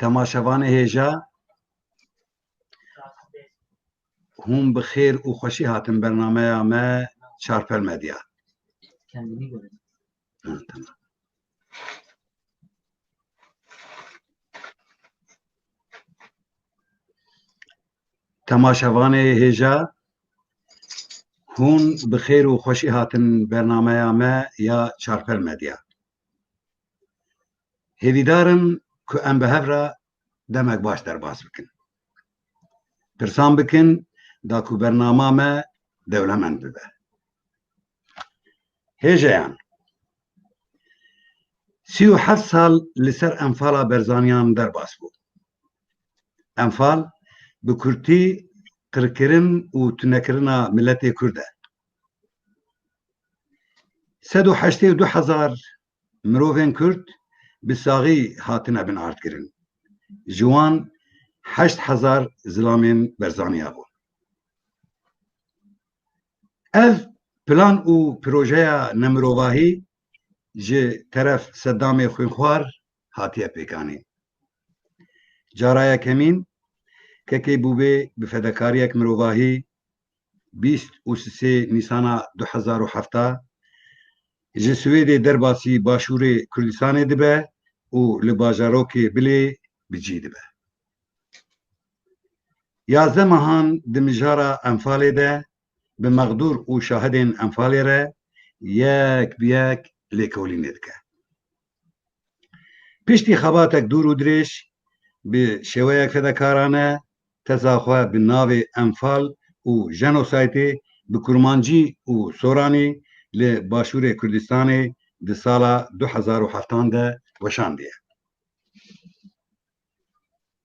تماشاوان هێژە هون بخێر و خۆشی هاتن بەرنامەیە me çarpel medya. Temaşevanê hêja hûn bi xêr û xweşî hatin bernameya me ya çarpel medya. Hêvîdarim ku em bi hev re demek baş derbas bikin. Pirsan bikin da ku bernama me dewlemend bibe. Hêjeyan 37 sal li ser enfala berzaniyan derbas bû. Enfal bi Kurtî qirkirin û tunekirina milletê Kurd e. 182,000 mirovên Kurd bi saxî hatine binartkirin. Ji wan 8,000 zilamên berzaniya bûn. Ev plan û projeya nemirovahî ji teref Seddamê xwînxwar hatiye pêkanîn. Carayek hemîn kekê bûbê bi fedakariyek mirovahî 23 Nîsana 2007 ji Swêdê derbasî Başûrê Kurdistanê dibe û li bajarokê Bilê bi cî dibe. 11 mehan di mijara Enfalê de bi meqdûr û şahidên Enfalê re yek bi yek lêkolînê dike. Piştî xebatek dûr û dirêj bi şêweyek fedakarane teza xwe bi navê Enfal û jenosaytê bi kurmancî û soranî li Başûrê Kurdistanê di sala 2007 de weşandiye.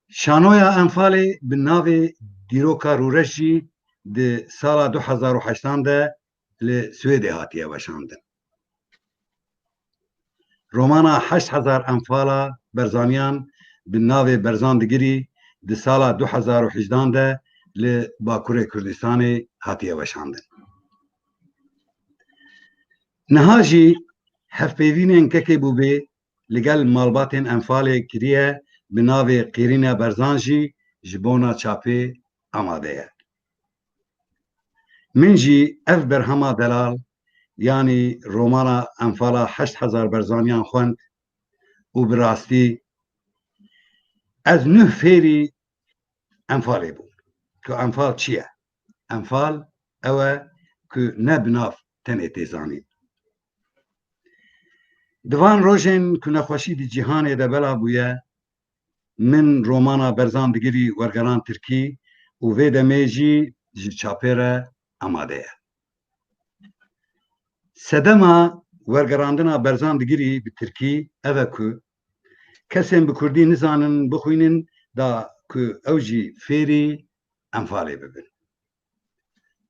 Şanoya Enfalê bi navê Dîroka Rûreş jî di sala 2008 de li Swêdê hatiye weşandin. Romana 8,000 enfala berzaniyan bi navê Berzan Digirî di sala 2018 de li Bakurê Kurdistanê hatiye weşandin. Niha jî hevpêvînên kekê bûbê li gel malbatên Enfalê kiriye bi navê Qîrîna Berzan jî ji bona çapê amade ye. Min jî ev berhema delal yanî romana Enfala 8,000 berzaniyan xwend û bi rastî ez 9 fêrî Enfalê bûm. Ku Enfal çi ye? Enfal ew e ku ne bi nav tenê tê zanîn. Di van rojên ku nexweşî di cîhanê de bela bûye, min romana Berzan Digirî wergeran Tirkî û vê demê jî ji çapê re amade ye. Sedema wergerandina Berzan Digirî bi Tirkî ev e ku kesên bi Kurdî nizanin bixwînin da ku ew jî fêrî Enfalê bibin.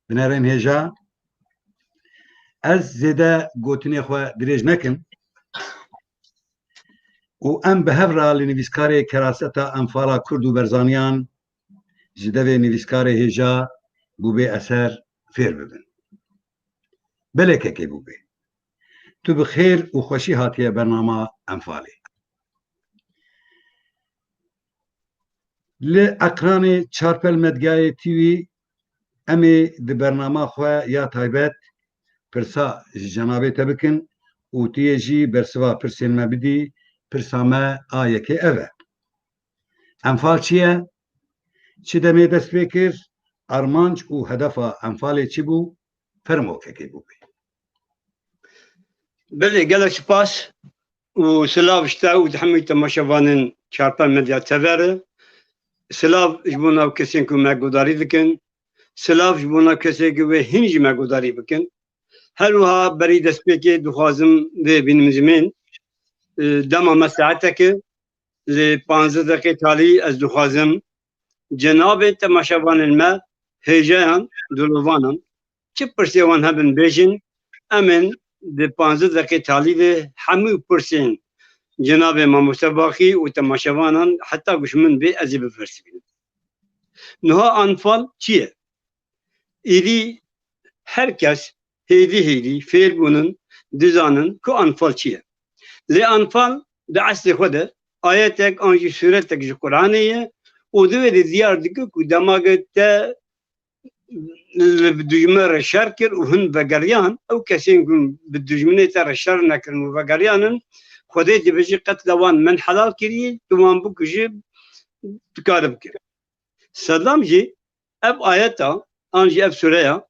Binerên hêja ez zêde gotinê xwe dirêj nekim û em bi hev re li nivîskarê keraseta Enfala Kurd û berzaniyan ji devê nivîskarê hêja bûbê eser fêr bibin. Belekekê bûbê. Tu bi xêr û xweşî hatiye bernama Enfalê. Li ekranê çarpel medyayê TV em ê di bernama xwe ya taybet pirsa ji cenabê te bikin û tu yê jî bersiva pirsên me bidî. Pirsa me a yekê ev e. Enfal çi ye? Çi demê dest pê kir? Armanc û hedefa Enfalê çi bû? Fermo kekê bûbê. Belê gelek spas û silav ji te û di hemû temaşevanên çarpel medya tevere. Silav ji bo nav kesên ku me gudarî dikin. Silav ji bo nav kesê ku wê hîn jî me gudarî bikin. Her wiha berî destpêkê dixwazim vê bînim zimên dema me saetekê li 15 deqê talî ez dixwazim cenabê temaşevanên me hêjeyan dilovanan çi pirsê wan hebin bêjin em ên di 15 deqê talî de hemû pirsên cenabê Mamoste Baqî û temaşevanan heta guş min bê ez ê bipirsînim. Niha Enfal çi ye? Êdî herkes hêdî fêr bûnin dizanin ku Enfal çi ye. Lê Enfal di eslê xwe de ayetek anji suretek ji Kur'an'ı o da diyar dikü ku demagette بدجمن شر كر وهن بقريان أو كسين يقول بدجمن ترى شر نكر وبقريان خديت بيجي قتلوان من حلال كري تمام بكجيب تكارب كر سلام جي أب آياتا أنجي أب سوريا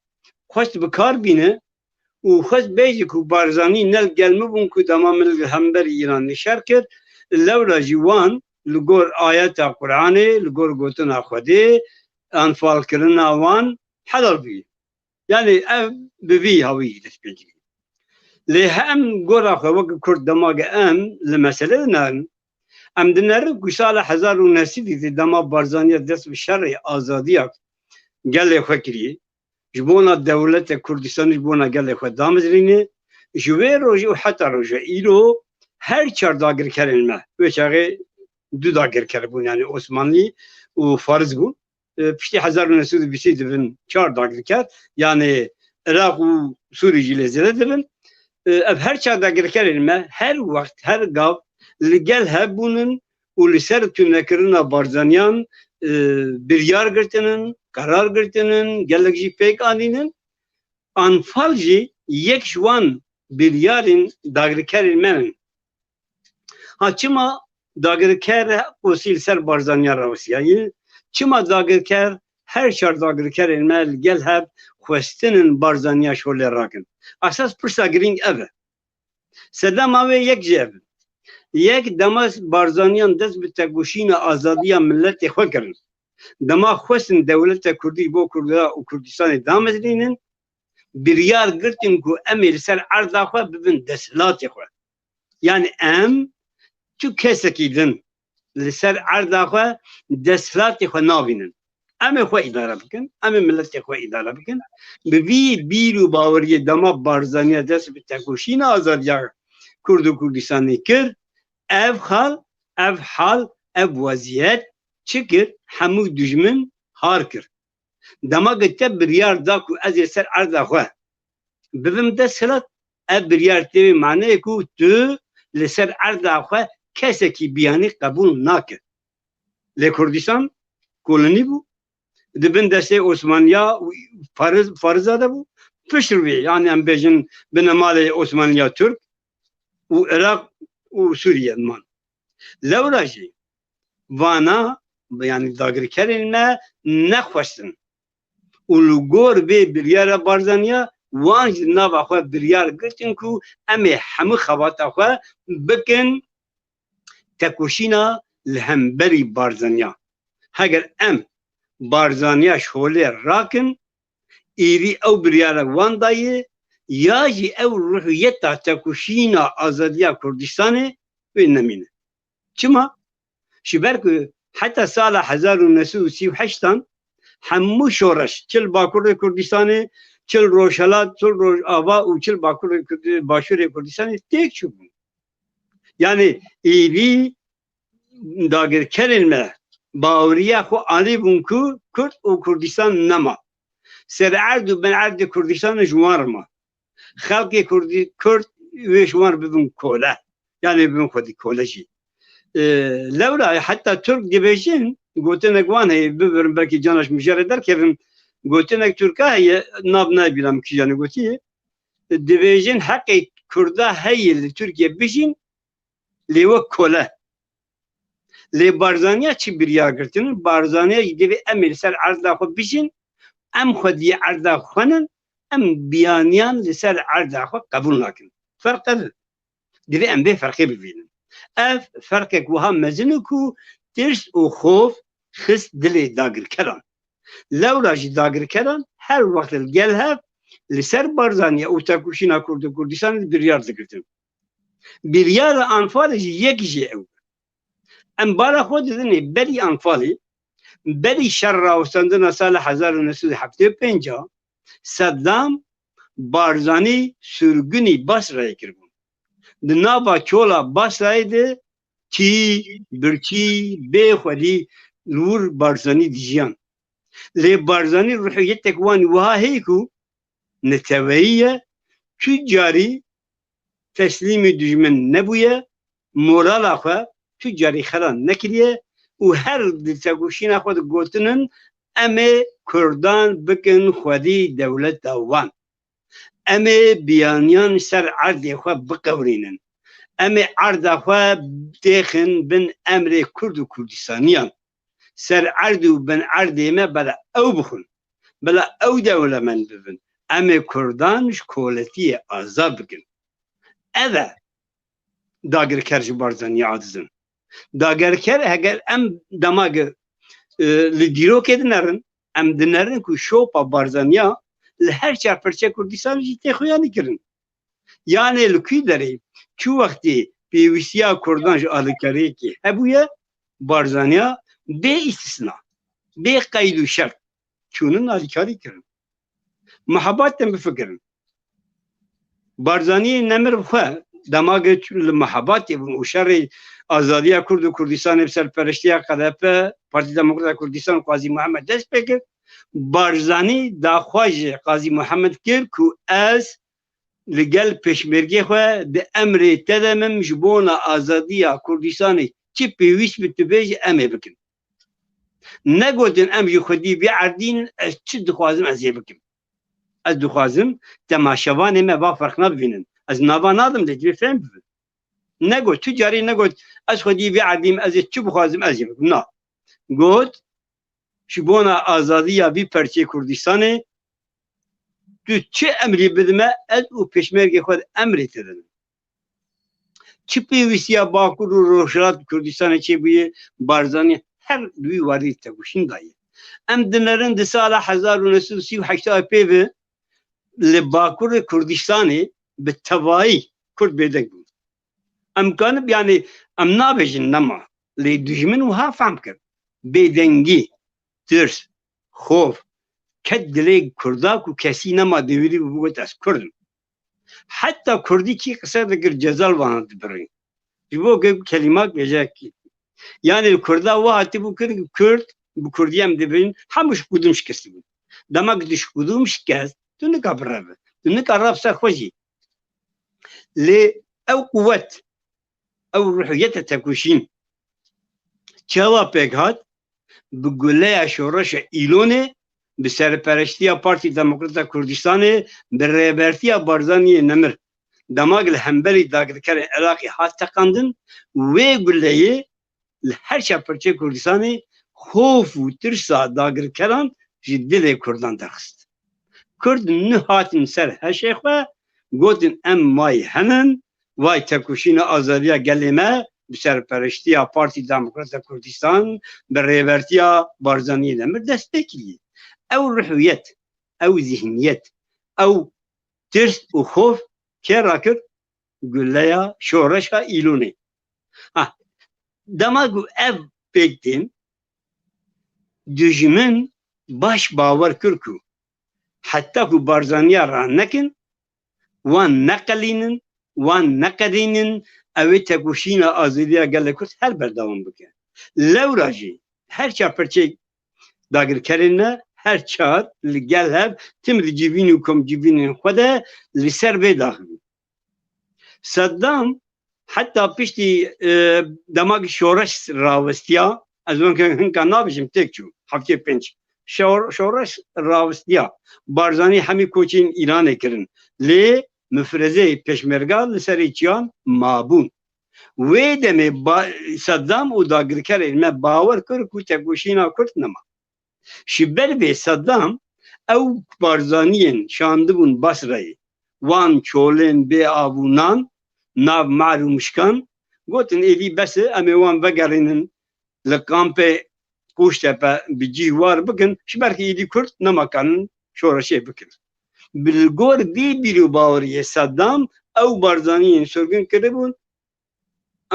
خشت بكار بينه وخشت بيجي كو بارزاني نل قلمبون كو تمام الهمبر إيران شر كر لولا جوان لقور آياتا قرآني لقور قوتنا خدي أنفال كرنا وان حلال بي يعني ببي هوي تسبيجي لهم قرا وقت كرد دماغ لمسألة نان ام دنر قسال حزار ونسيدي دما بارزانية دست بشر آزادية قال فكري جبونا دولة كردستان جبونا قال خو دامزريني جوي روجي وحتى روجي إلو هر چار داگر كرنما وشاغي دو داگر كربون يعني عثماني وفارز بون پشتی 1920 دبن 4 داگر کرد yani Irak و Suriye jilezele dibin ev her çağ dager kerilme her vakt her gav ligel hebunun u liser tünekirina barzanyan bir yar girtinin karar girtinin gelekji pek aninin anfalji yek şwan bir yarın dager kerilmenin ha çima dager ker o silser barzanyan ravsiyayı çima dagirker her şar dagirker elmel gel hep kwestinin barzanya şöyle rakın. Asas pırsa giring eve. Sedam ave yek cev. Yek damas barzanyan dest bi teguşina azadiya milleti xwe kirin. Dema xwestin devleta Kurdî bo Kurda û Kurdistanê damezrînin biryar girtin ku em ê li ser erda xwe bibin desthilatê xwe. Yani em tu kesekî din li ser erda xwe desthilatê xwe nabînin. Em ê xwe îdare bikin, em ê milletê xwe îdare bikin. Bi vî bîr û baweriyê dema barzaniya dest bi tekoşîna azadiya Kurd û Kurdistanê kir, ev hal, ev weziyet çi kir? Hemû dijmin har kir. Dema gitte biryar da ku ez ê ser erda xwe bibim desthilat, ev biryar têvê maneyê ku tu li ser erda xwe kesekî biyanî qebûl nake. Lê Kurdistan kolonî bû, dibin destê Osmaniya Farizade bû, pişt wê yani em bêjin bine malê Osmaniya Türk û Irak û Sûriye man. Lewra jî vana yani dagirkerên me nexweştin û li gor vê biryara barzaniya wan ji nava xwe biryar girtin ku em ê hemû xebata xwe bikin tekoşîna li hemberî barzaniya. Heger em barzaniya şolê rakin êrî ew biryara wan dayê ya jî ew ruhiyeta tekoşîna azadiya Kurdistanê wê nemîne. Çima? Ji ber ku heta sala 1938 hemû şoreş çil Bakurê Kurdistanê, çil Rojhilat, çil Rojava û çil Başûrê Kurdistanê têk çûbûn. Yani êrî dagirkerên me baweriya xwe anîbûn ku Kurd û Kurdistan nema. Ser erd û bin erdê Kurdistanê ji wan rima. Xelkê Kurd wê ji wan bibin kole. Yani bibin xwedî kole jî. Lewra heta Türk dibêjin gotinek wan heye bibirin belkî cana ji mijarê derkevin gotinek Türka heye nav nabînim kî yani gotiye dibêjin heqê Kurda heye li Tirkiye bijîn lê wek kole. Lê barzaniya çi biryar girtinin barzaniya jî divê em ê li ser erda xwe bijîn em xwediyê erda xwenin em biyaniyan li ser erda xwe qebûl nakin. Ferq ev divê em bê ferqê bibînin. Ev ferqek wiha mezin ku tirs û xof xist dilê dagirkeran. Lewra jî dagirkeran her wext li gel hev li ser barzaniya û tekoşîna Kurd û Kurdistanê biryar digirtin. Biryara Anfalê jî yek jî ew. Em bara xwe didin berî Anfalê berî şer rawestandina sala 1975 Saddam barzanî sürgünî Basrayê kirbûn. Di nava çola Basrayê de çî, birçî, bêxwedî li wir barzanî dijiyan. Lê barzanî ruhiyetek wan wiha heye ku neteweyî çû carî teslîmê dijmin nebûye morala xwe تجاری خران نکریه و هر دلتگوشین خود گوتنن امه کردان بکن خودی دولت وان امه بیانیان سر عرض خود بقورینن امه عرض خود تخن بن امر کرد و کردستانیان سر عرض و بن عرض ما بلا او بخون بلا او دولت من ببن امه کردانش کولتی آزاد بکن اذا داگر کرج بارزانی عادزن داگر کر اگر ام دماغ لدیرو که دنرن ام دنرن که شوپا بارزانیا لهر چار پرچه کردستان جیته خویانی کرن یعنی لکی داری چو وقتی پیوسیا کردانش آلکاری که هبویه بارزانیا به استثناء به قید و شرط چونن آلکاری کرن محبات تم بفکرن بارزانی نمر بخواه دماغ محبات و شر آزادی کرد و کردستان سرپرستی قدرت پارتی دموکرات کردستان قاضی محمد دست بکرد بارزانی داخواج قاضی محمد کرد که از لگل پشمرگی خواه ده امر تدمم جبون آزادی کردستان چی پیویست بتبیج امه بکن نگوتن ام جو خودی بیعردین از چی دخوازم از یه بکن از دخوازم تماشاوان ما با فرق نبینن از نوان آدم دیگه فهم ببین نگوت تجاری نگوت از خودی بیعردیم از چی بخوازم از یه بکن نه گوت شبون آزادی یا بی پرچه کردستان تو چه امری بدمه از او پشمرگ خود امری تدن چی پیویسیا باکور و روشلات کردستان چی بویه بارزانی هر دوی واری تگوشین دایه ام دنرن ده سال 1938 پیوه لباکور کردستانی به توایی کرد بیدک بود امکان یعنی ام نابجن نما لی دجمن و ها فهم کرد بیدنگی ترس خوف کد دلی کرداک و کسی نما دویری بگوت از کردم حتی کردی چی قصه دگر جزال واند برین جبو که کلمات بیجا کی یعنی کردا واحتی بو کرد bu Kurdiyem dibin hamuş kudum şikesti bu. Damak düş kudum şikest tu ne kabrabe. Tu ne karab sarxoji. Le ev kuvvet ev ruhiyete tekuşin. Çava pekhat bu güleya şoraşa ilone bi serperestiya Parti Demokrata Kurdistanê bi rêbertiya Barzaniyê Nemir damak li hemberî dagirkerên Iraqê hat teqandin wê guleyê li her şeperçê Kurdistanê خوف و ترسا داگرکران جی دل کردان درخست کرد نه هاتن سر هشه خواه گوتن ام مای هنن وای تکوشین آزادیا گلیمه بسر پرشتیا پارتی دموکرات کردستان بر ریورتیا بارزانی نمر دست بکیه او روحیت او ذهنیت او ترس و خوف که را کرد گلیا شورشا ایلونه دماغو ev bektin دجمن باش باور کرکو حتی که بارزانیا را نکن وان نقلینن وان نقدینن اوی تکوشین آزادیا گل کرد هر بردوام بکن لو راجی هر چا پرچه داگر کرنه هر چار لگل هب تم جیبین و کم جیبین خوده لسر به داخل صدام حتی پشتی دماغ شورش راوستیا از اون که هنگام نابجیم تکچو هفته پنج شورش راوستیا بارزانی همی کوچین ایران کرن لی مفرزه پشمرگا لسری چیان مابون وی دمی صدام او داگر کرن ما باور کر کو تگوشینا کرد نما شبر به صدام او بارزانیین شاندبون بسرای وان چولن به آبونان ناو معلومشکان گوتن ایدی بس امی وان بگرینن لکامپ کوشتپا بجیوار بکن شبرکی ایدی کرد نمکانن شورشه بکن بالگور بیرو باوری صدام او بارزانیین سرگن کرده بون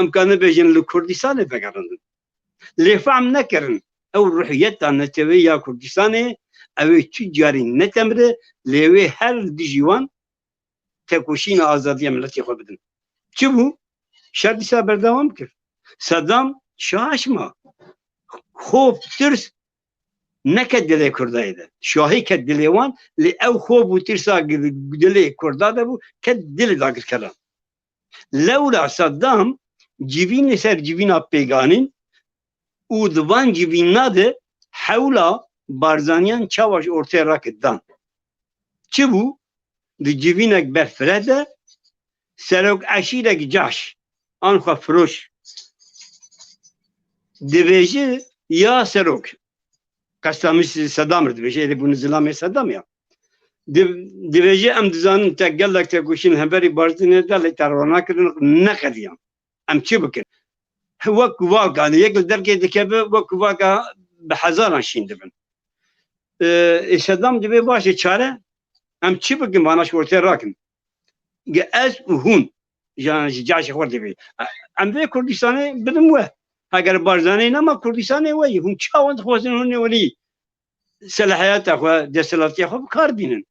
امکانه بیجن لکردستان بگرندن لفهم نکرن او روحیت نتوی یا کردستان اوی تجاری نتمره لیوی هر دیجیوان تکوشین آزادی ملتی خود بدن چی بو؟ شردیسا بردوام کرد صدام شاشما خوف ترس نکد دلی کردایی ده شاهی کد دلی وان لی او خوف و ترسا دلی کرده ده بو کد دلی داگر کرد لولا صدام civîn li ser civîna pêganîn û di van civîna de hewla barzaniyan çawaş ortaya rakirdan. Çi bû? Di civînek berfireh de serok eşîrek caş an xwe firoş dibêje ya serok qestamiş Sedamir dibêje êdî bûn zilamê Sedam ya dibêje em dizanin te gelek te goşîn hemberî Barzanî de lê te ronakirin neqediyan em çi bikin wek waka yek li derkê dikeve wek waka bi hezaran şîn dibin Sedam dibe başê çare em çi bikin bana ji ortaya rakin ez û hûn yani ji caşê xwe dibê em vê Kurdistanê bidin we eger Barzanî nema Kurdistanê we yê hûn çawan dixwazin hûn nêwî selahiyata xwe desthilatiya xwe bikar bînin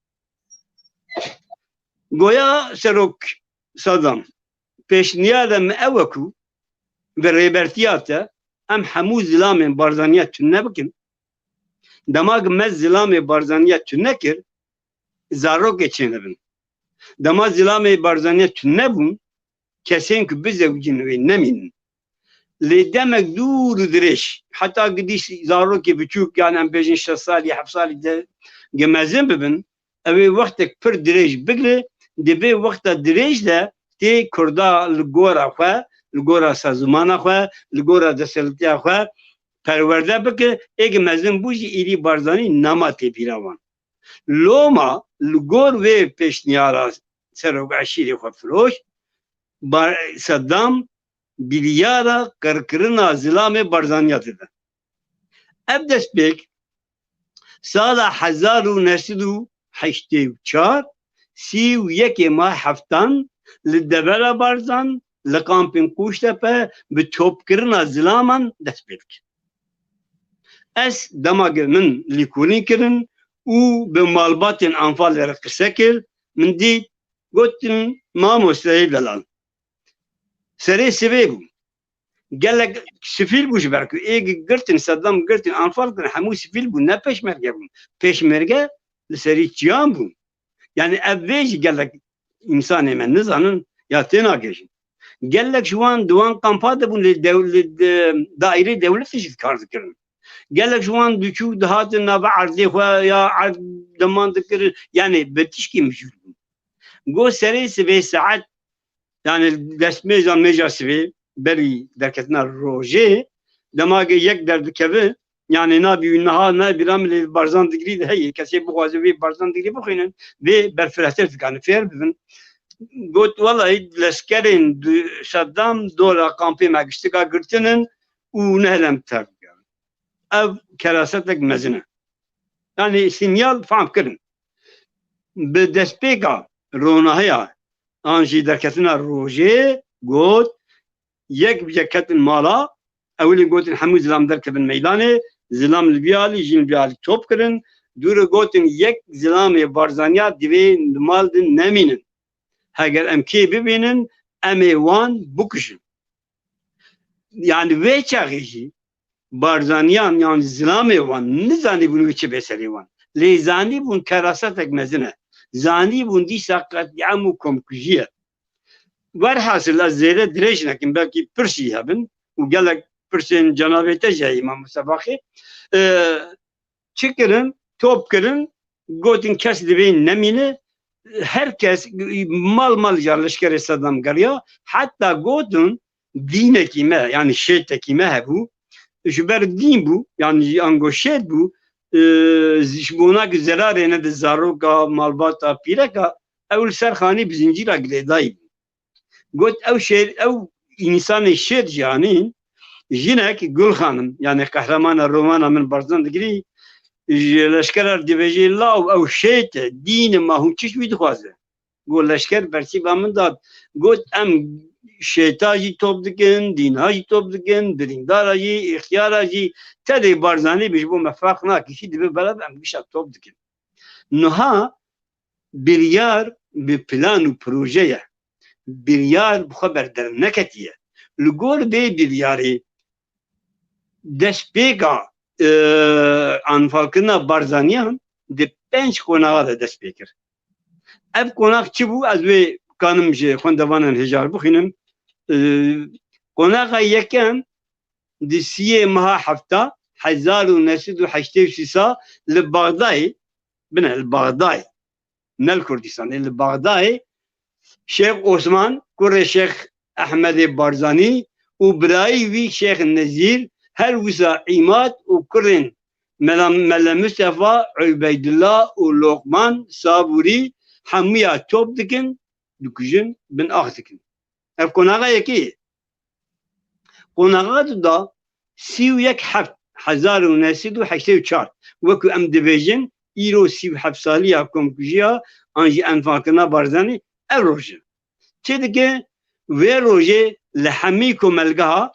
goya serok Sedam pêşniyada me ew ku bi rêbertiya te em hemû zilamên Barzaniya tune bikin dema me zilamê Barzaniya tune kir zarokê çênibin dema zilamê Barzaniya tune bûn kesên ku bizewcin wê nemînin lê demek dûr û dirêj heta gidî zarokê biçûk yani em bêjin 6 salî 7 salî de gemezin bibin ew ê wextek pir dirêj bigire dibê wexta dirêj de tê Kurda li gora xwe li gora sazmana xwe li gora desthilatiya xwe perwerde bike êgê mezin bû jî êrî Barzanî nema tê bîra wan loma li gor vê pêşniyara serok eşîrê xwe firoş Sedam biryara qirkirina zilamê Barzaniya dide ev destpêk sala 1984 sî û yekê mah heftan li devera Barzan li kampên Qûştepe bi topkirina zilaman dest pê dike ez dema min lîkorîn kirin û bi malbatên Anfalê re qise kir min dît gotin mamosteyê delal serê sivê bû gelek sivîl bû ji ber ku êgî girtin Sedam girtin Anfal kirin hemû sivîl bûn ne pêşmerge bûn pêşmerge li serî çiyan bûn yani ev vê jî gelek însanê me nizanin ya têna gêjin gelek ji wan di wan kampa de bûn lê daîrê dewletê jî kar dikirin gelek ji wan diçû dihatin nava erdê xwe ya erd deman dikirin yani bi tişkî mijûl bûn got serê sivê saet yani destmêja mêja sivê berî derketina rojê demagê yek derdikeve yani nabî niha nebîra min lê Barzan digirî de heyê kesê bixwaze vê Barzan digirî bixwînin vê berfirehtir dikanin fêr bibin got welahî leskerên Sedam dora kampê me giştika girtinin û nehelem ter ev kerasetek mezin e yani sinyal fehm kirin bi destpêka ronahiya an jî derketina rojê got yek ketin mala ewlê gotin hemû zilam derkevin meydanê zilam li vî alî jîn li vî alî top kirin dûre gotin yek zilamê Barzaniya divê li mal din nemînin heger em kê bibînin em ê wan bikuşin yani vê çaxê jî Barzaniyan yani zilamê wan nizanî bûn wê çi bêserê wan lê zanî bûn kerasetek mezin e zanî bûn dîsa qetîam û komkujî ye werhasil ez zêde dirêj nekim belkî pir jî hebin û gelek pirsên cenabê te jî heye Îmam Mustefaxê çi kirin top kirin gotin kes divê nemîne herkes mal ja leşkerê Sedam geriya heta gotin dînekî me yani şêtekî me hebû ji ber dîn bû yani ango şêt bû ji bonakî zerarê ne di zaroka malbata pîreka ew li ser xanî bi zincîra girêdayî bû got ew şêr ew însanê şêt jî anîn jinek Gul Xanim yani qehramana romana min Barzan digirî ji leşkerer dibêjê law ew şêt e dîn e ma hûn çi wî dixwaze got leşker bersîva min dat got em şêta jî top dikin dîna jî top dikin birîndara jî ixtiyara jî tedê Barzanî bij bo me feq nake jî dibe belav em gişa top dikin niha biryar bi plan û projeye biryar bi xwe berderneketiye li gor bê biryarê destpêka anfalkirina Barzaniyan di 5 konaxa de dest pê kir ev konax çi bû ez wê kanim ji xwendevanan hêjar bixwînim Konağa yekem disiye maha hafta 1983 li Bağdayê bine li Bağdayê nel Kurdistanê li Bağdayê Şeyh Osman kurê Şeyh Ahmedê Barzanî û birayî wî Şeyh Nezîr her wisa îmat û kurên Mele Mustafa, Ubeydullah û Lokman Sabûrî hemûya top dikin, dikujin bin ax dikin. Ev konağa yekî. Konağa da 31 heft 1984 wekû em dibêjin îro 37 saliya komkujiya an jî enfakirina Barzanî ev roj e. Çi dike vê rojê li hemî komelgeha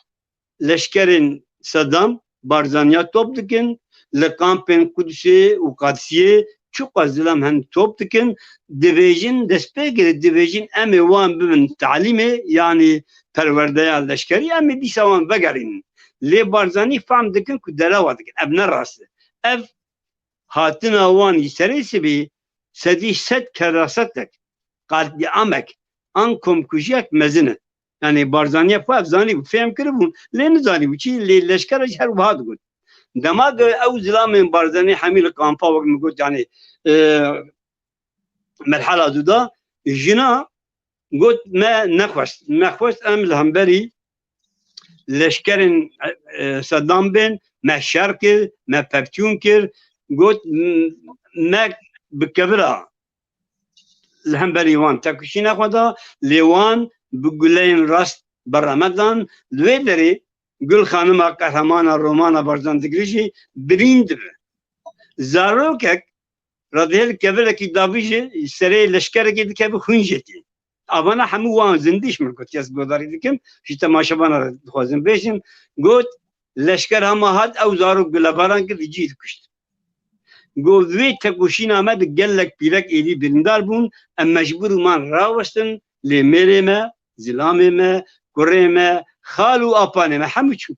leşkerên Sedam Barzaniya top dikin, li kampên Kudüsê û Qadisiyê çuqa zilam hen top dikin, dibêjin destpêkirê dibêjin em ê wan bibin talîmê yanî perwerdeya leşkerî em ê dîsa wan vegerînin. Lê Barzanî fehm dikin ku derawa dikin. Ev ne rast e. Ev hatina wan jî serê sibê sedî sed kerasetek qatliamek an komkujiyek mezin e. Yani Barzaniye ev zanî bû fêm kiribûn lê nizanî bû çi lê leşkera jî her wiha digot. Dema ew zilamên Barzanî hemî li kampa wek min got yani merhala duda jina got me nexwest. Me xwest em li hemberî leşkerên Sedam bên me şer kir, me pevçûn kir, got me bikevira li hemberî wan tekuşîna xwe da lê wan bi guleyên rast berhemedan li wê derê Gul xanima qehramana romana Barzan digirî jî birîn dibe. Zarokek radihêl kevirekî davî jî serê leşkerekê dikeve xwîn jêtî. Avana hemû wan zindîş min got ez guhdarî dikim jî temaşebana dixwazim bêjim got leşker hema hat ew zarok gulebaran kir cî dikuşt. Got wê tekuşîna me di gelek pîrek êdî birîndar bûn em mecbûr ûman rawestin lê mêrê me, zilamê me, kurê me, xal û apanê me hemû çû.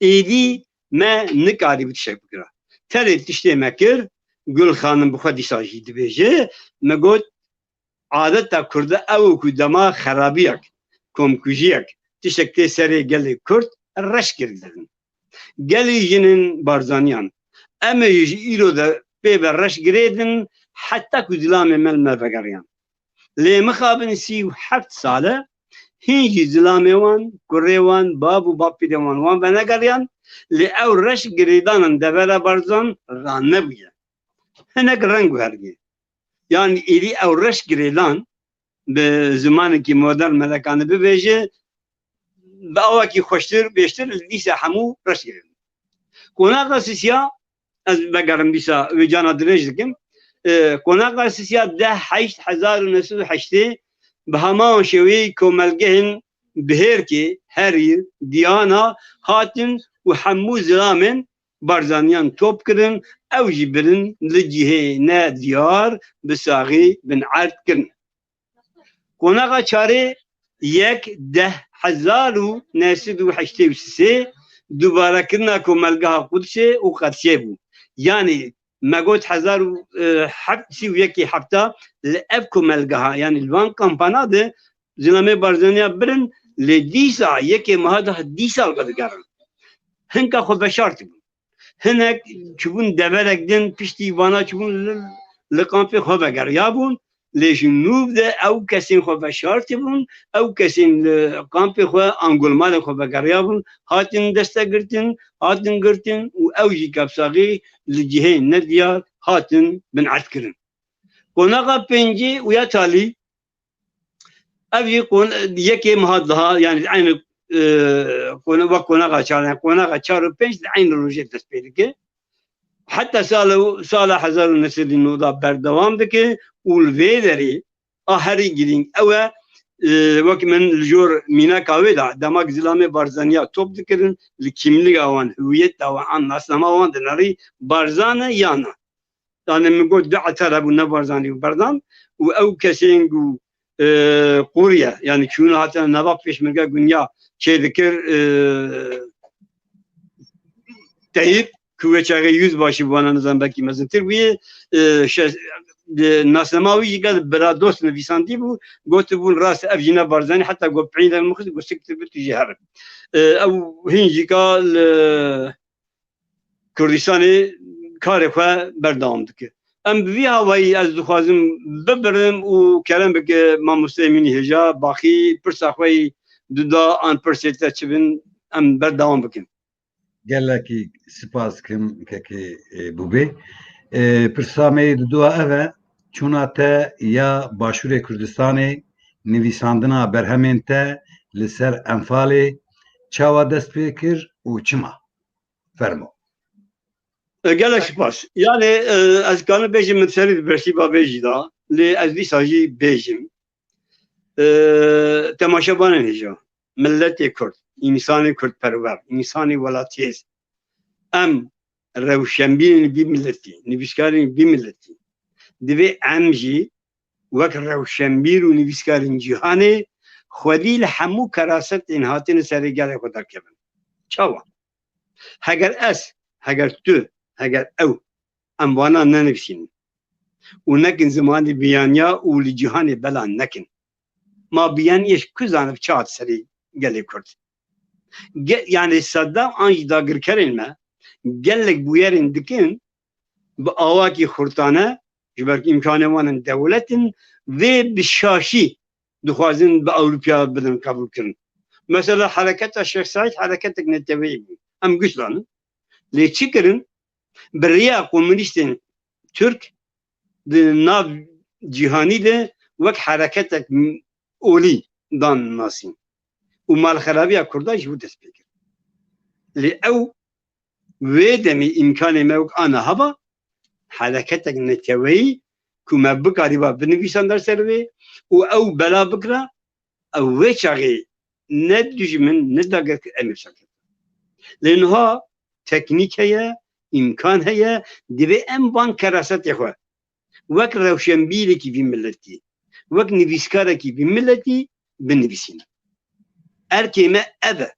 Êdî me nikarî bi tişek bikira. Terê tiştê me kir, Gul xanim bi xwe dîsa jî dibêje, me got adeta Kurda ew ku dema xerabiyek, komkujiyek, tişek tê serê gelê Kurd reş kirin. Gelê jinên Barzaniyan em ê jî îro de pê ve reş girêdin heta ku zilamê me li me vegeriyan. Lê mixabin 37 sale hîn jî zilamê wan, kurê wan, bab û bapîdê wan wan venegeriyan lê ew reş girêdanan devera Barzan ranebûye. Hinek reng wergiye. Yani êdî ew reş girêdan bi zimanekî modern melekanê bibêje bi awekî xweştir bêştir li dîsa hemû reş girêdin. Konağa Sisiya ez vegerim dîsa wê cana dirêj dikim. Konağa Sisiya 1908 bi heman şêweyî komelgehên bihêrkê herî diyana hatin û hemû zilamên Barzaniyan top kirin ew jî birin li cihê ne diyar bi saxî bin erd kirin. Konağa çarê yek 1983 dubarekirina komelgeha Kudüsê û Qadisiyê bû. Yani me got 1931 hefta li ev komelgeha yani li van kampana de zilamê Barzaniya birin lê dîsa yekê meha da dîsal vedigerin. Hinka xwe veşartî bûn. Hinek çûbûn deverek din piştî vana çûbûn li kampê xwe vegeriya bûn lê ji nûv de ew kesên xwe veşartî bûn ew kesên li kampê xwe an gulmalê xwe vegeriya bûn hatin destegirtin hatin girtin û ew jî kevsaxî li cihê nediyar hatin bin erd kirin. Konağa pêncî û ya talî ev jî yekê meha daha yani aynı wek konağa çar yani konağa çar û pênc aynı rojê dest pê dike. Hatta sala 1909 da berdewam dike û li vê derê a herî girîng ew e wek min li jor mîneka wê da demak zilamê Barzaniya top dikirin li kîmlika wan hûyeta wan an nasnama wan dinarî Barzan e yana. Yani min got du eter hebûn ne Barzanî û Berdan û ew kesên ku Quriye yani çûna hatine neva pêşmerge gunya çê dikir Tayyip ku veçare yüzbaşı bu ananızdan belki mezintir bûye ناسنماوی قال برادوس نویساندی بو گوت بون راس افجینا بارزانی حتی گو بعید المخز گو سکتر بتو جهر او هنجی قال کردستانی کار خو بردام دکه ام بی هوایی از دخوازم ببرم و کلم بک ما مسلمینی هجا باقی پرساخوی دودا آن پرسیتا چبن ام بردام بکن gelekî spas kim kekê bûbê pirsamê di duwa ev e çûna te ya Başûrê Kurdistanê nivîsandina berhemên te li ser Enfalê çawa dest pê kir û çima fermo gelek spas yani ez kanı bêjim min serî berşîba bêjî da lê ez dîsa jî bêjim temaşebanên hêja milletê Kurd insanê Kurdperwer insanê welatiyêz em rewşenbîrên bî milletî nivîskarên bî milletî divê em jî wek rewşenbîr û nivîskarên cîhanê xwedî li hemû kerasetên hatine serê gelê xwe derkevin çawa heger ez heger tu heger ew em wana nenivîsînin û nekin zimanê biyaniya û li cîhanê bela nekin ma biyaniyê ku zanib çi hat serê gelê Kurd yani Saddam an jî dagirkerên me gelek bûyerên dikin bi awakî xurtane ji ber imkanê wan in dewletin vê bi şaşî dixwazin bi Ewropaya bidin qebûlkirin mesela hereketa Şeyh Said hereketek neteweyî bû em güçlanin lê çi kirin bi rêya komünîstên Türk di nav cîhanî de wek hereketek olî dan nasîn û malxerabiya Kurda ji bo dest pê kir lê ew wê demê imkanê me wek ana heba hereketek neteweyî ku me bikarîba binivîsan derser wê û ew bela bikira ew wê çaxê ne dijmin ne dagirkir em ê şakir lê niha teknîk heye imkan heye divê em van kerasetê xwe wek rewşenbîrekî vî milletî wek nivîskarekî vî milletî binivîsînin erkê me ev e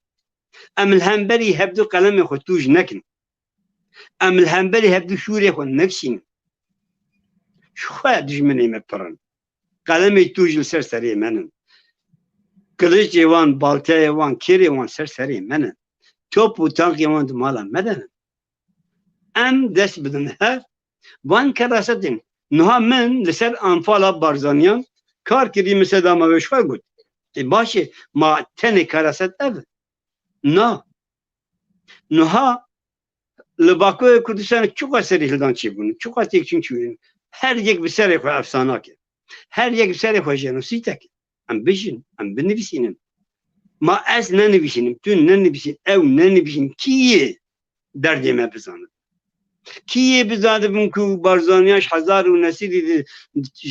em li hemberî hevdû qelemê xwe tûj nekin em li hemberî hevdû şûrê xwe nevşînin xwe dijminê me pirin qalemê tûj li ser serê menin kilicê wan balteyê wan kêrê wan ser serê menin top û tankê wan di mala me de em dest bidin hev van kerasetên niha min li ser Enfala Barzaniyan kar kirî min sedama wê xwe got başê ma tenê keraset ev na niha li Bakurê Kurdistanê çûqa serê hildan çêbûn çûqa têkçîn çûrin her yek bi serê xwe efsanake her yek bi serê xwe jenosîtek em bijin em binivîsînin ma ez nenivîsînim tu nenivîsîn ew nenivîsîn kî derdê me bizanin kî bizanibin ku Barzaniyan hezar û nesîrî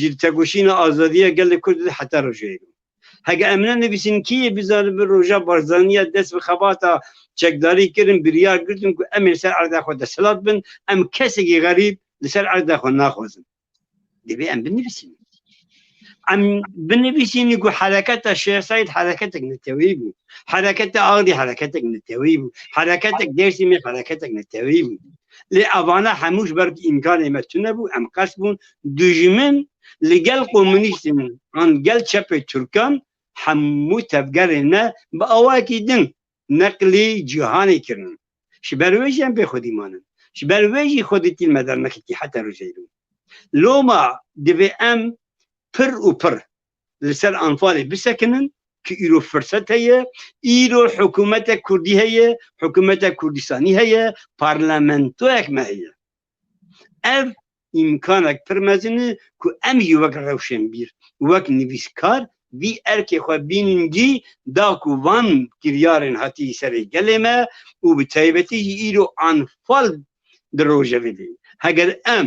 ji tegoşîna azadiya gelê Kurd heta rojeyê hege em nenivîsîn kî bizanibin roja Barzaniya dest bi xebata çekdarî kirin biryar girtin ku em ê ser erda xwe desthilat bin em kesekî xerîb li ser erda xwe naxwazin divê em binivîsînin em binivîsînî ku hereketa Şeyh Said hereketek neteweyî bû hereketa Agdî hereketek neteweyî bû hereketek Dêrsimê hereketek neteweyî bû lê evana hemû ji ber imkanê me tune bû em qes bûn dijmin li gel komünîstên an gel çepê Türkan hemû tevgerên me bi awakî din neqlî cîhanê kirin ji ber wê jî em bê xwedî manin ji ber wê jî xwedî tîl me dermekekî heta rojeyê loma divê em pir û pir li ser Enfalê bisekinin ki îro fırsat heye îro hikûmetek Kurdî heye hikûmetek Kurdistanî heye parlamentoyek me heye ev imkanek pir mezin e ku em jî wek rewşenbîr wek nivîskar vî erkê xwe bînin cî da ku van kiryarên hatî serê gelê me û bi taybetî jî îro Enfal di rojevê de heger em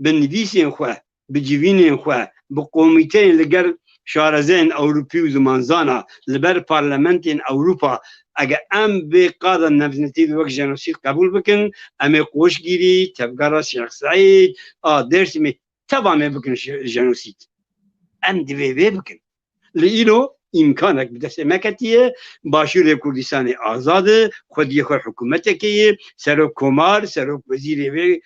bi nivîsên xwe bi civînên xwe bi komîteyên li ger şarezeyên Ewropî û zimanzana li ber parlamentên Ewropa eger em vê qada nevzinetî wek jenosîd qebûl bikin em ê qoşgirî tevgera Şeyh Said a Dêrsimê tevan ê bikin jenosîd em divê vê bikin li îro imkanek bi destê me ketiye Başûrê Kurdistanê azad e xwediyê xwe hikûmetekê ye serok komar serok wezîrê wê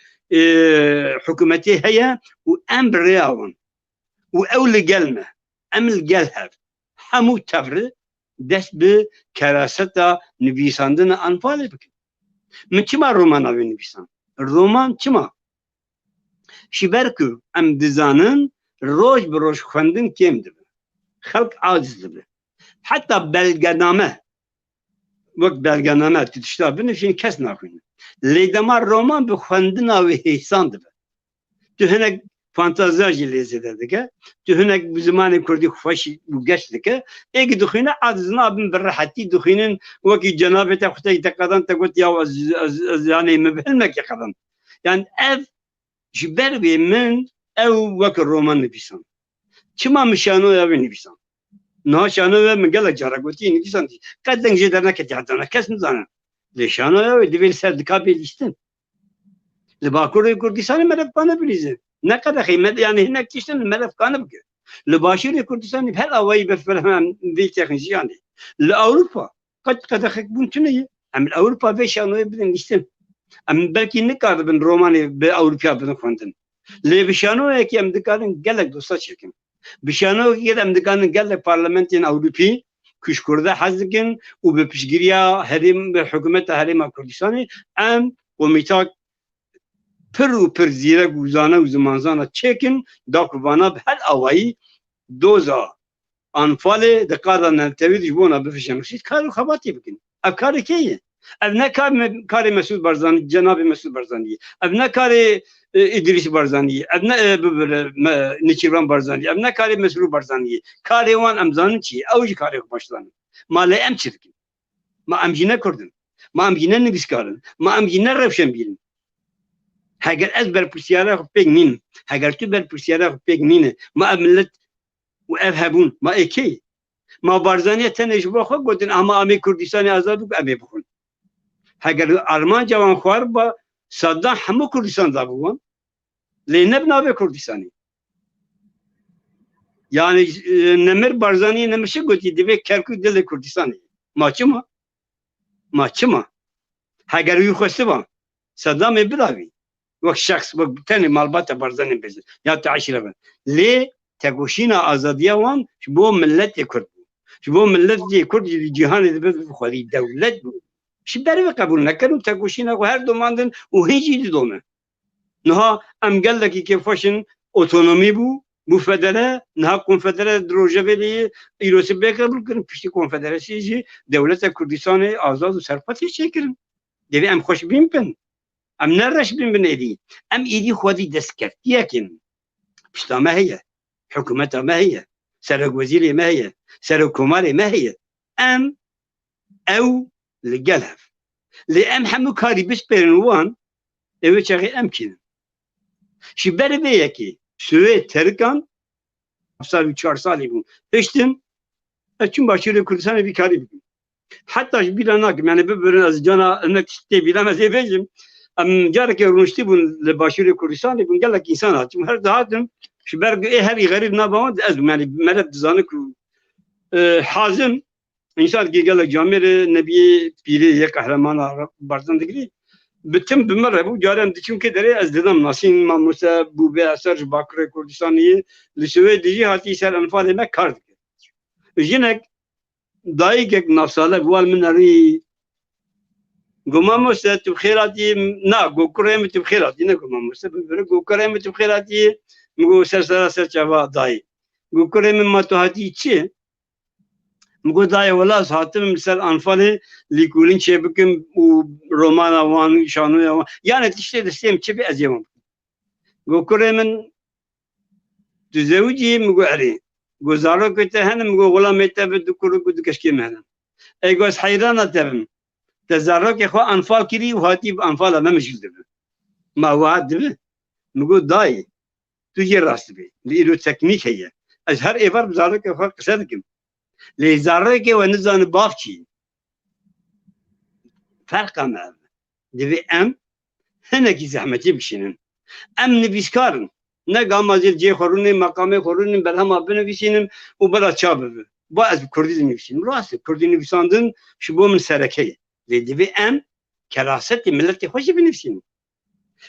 حکومتی هەیە و ئەم بڕیاون و ئەو لەگەلمە ئەم لەگەل هەموو تەفرە دەست بە کەراسەتە نویساندنە ئەنفالێ بکەن. من چما ڕۆمان ناوێ نویسان؟ ڕۆمان چما؟ شیبەر ku ئەم دزانن ڕۆژ بە ڕۆژ خوێندن کێم دەبێ، خەڵک عاجز دەبێ. حتا بەلگەنامە وەک بەلگەنامە تشتا بنووسین کەس ناخوێنێ. لێ دەما ڕۆمان بە خوێندنا وێ هێسان دەبێ. تو هەنێک فانتازیاژی لێ زێدە دەکە، تو هەنێک زمانی کوردی خۆشی و گەشت دەکە، ئێگە دخوێنە عاجز نابن بە ڕەحەتی دخوێنن وەکی جەنابێتە خوتەی تەقەدەن تەگوت یا یانێ مبهمێکی قەدەن. یان ئەv ji ber vê min ew wek roman nivîsan. Çima min şanoya wê nivîsan? Niha şanoya min gelek cara gotiye nivîsan dî. Qet deng jê derneketiye hedana kes nizane. Lê şanoya wê divê li ser dikabê lîstin. Li Bakurê Kurdistanê merefkane bilîze. Ne qede xîmet yani hinek tiştin merefkane bike. Li Başîrê Kurdistanê her awayî befirhem vê texnîjiyanê. Li Ewropa qet qedexek bûn tuneye. Em li Ewropa vê şanoya bidin lîstin. Em belkî nikardibin romanê bi Ewropya bidin xwendin. Lê bi şanoyekî em dikarin gelek dosta çêkin. Bi şanoyekî em dikarin gelek parlamentên Ewropî ku ji Kurda hez dikin û bi piştgiriya herêm bi hikûmeta Herêma Kurdistanê em komîta pir û pir zîrek û zane û zimanzana çêkin da ku vana bi her awayî doza anfalê di qada neltewî ji bona bifişin. Şît kar û xebatê bikin. Ev karê kê ye? Ev ne karê Mesûd Barzanî, Cenabê Mesûd Barzanî, ev ne karê İdris Barzanî, ev ne Nêçîrvan Barzanî, ev ne karê Mesrûr Barzanî. Karê wan em zanin çi ye? Ew jî karê xwe başlanin. Ma lê em çi dikin? Ma em jî ne Kurdin? Ma em jî ne nivîskarin? Ma em jî ne rewşenbîrin? Heger ez berpirsyara xwe pêk nînim, heger tu berpirsyara xwe pêk nîne, ma ev millet û ev hebûn, ma ê kê? Ma Barzanî tenê ji bo xwe gotin ama em ê Kurdistanê azad bû em ê bixwin. Heger armanca wan xwar ba Saddam hemû Kurdistan dabû wan lê nebnavê Kurdistanê. Yani Nemir Barzanî nemişe gotî divê Kerkûk dilê Kurdistanê. Ma çima? Ma çima? Heger wî xwestiban Saddamê biravî wek şexs wek tenê malbata Barzanî bêje ya te eşîre bin. Lê tegoşîna azadiya wan ji bo milletê Kurd bû. Ji bo milletê Kurd jî cîhanê dibe bixwedî dewlet bû. Ji ber ve qebûl nekin û tegoşîna xwe her domandin û hêjî didome. Niha em gelekî kêfxweşin otonomî bû, bû federe, niha konfedere di Rojavê lê îro sibê qebûl kirin, piştî konfederasiyê jî dewleta Kurdistanê azad û serpetê çêkirin. Divê em xweşbîn bin. Em nereşbîn bin êdî. Em êdî xwedî destkeftiyekên pişta me heye, hikûmeta me heye, serokwezîrê me heye, serokkomarê me heye. Em ew li gel hev. Lê em hemû karî bispêrin wan evê çaxê em kînin. Ji ber vê yekê Swêd Terikan sal û 4 salî bûn hiştin ez çûm Başîrê Kurdistanê vî karî bikim. Heta ji bîra nakim yani bibirin ez cana hinek tê bîram ez ê bêjim em carekê rûniştî bûn li Başîrê Kurdistanê bûn gelek însan hatim her dihatin ji ber ê herî xerîb nabawan ez bûm yani melek dizanin ku hazim İnsan ki gelek camire nebiyê pîrê ye qehremana Barzan digirî bitim bimire bû carem diçûn kê derê ez didim Nasîn Mamûse bûbe eser ji Bakurê Kurdistaniyê li Swêdê jî hatî ser enfalê me kar dike. Jinek dayîkek navsalek wal min herî got Mamûse tu bi xêr hatiyê na got kurê min tu bi xêr hatî ne got Mamûse bibire got kurê min tu bi xêr hatiyê min got sersera ser çava dayî got kurê min ma tu hatî çi ye? Mgo dayê wela ez hatim ser anfalê lîkolîn çê bikim û romana wan şanoya wan yani tiştê destêm çi bê ez ê wan bikim. Got kurê min tu zewicî min got erê got zarokê te hene min got xulamê te bi du kuruk û du keşkê me hene. Ey got ez heyrana te bim. Te zarokê xwe anfal kirî û hatî bi anfala me mijîl dibe. Ma wiha dibe? Min got dayê tu jê rast dibî. Li îro teknîk heye. Ez her êvar bi zarokê xwe qise dikim. Lê zarokê we nizane bav çi ye. Ferqa me ev. Divê em hinekî zehmetî bişînin. Em nivîskarin. Ne gamazîl cê xwe meqamê xwe berhema binivîsînim û bela ça bibe. Ba ez bi Kurdî dinivîsînim. Rast e Kurdî nivîsandin ji bo min sereke ye. Lê divê em kerasetê milletê xwe jî binivîsînin.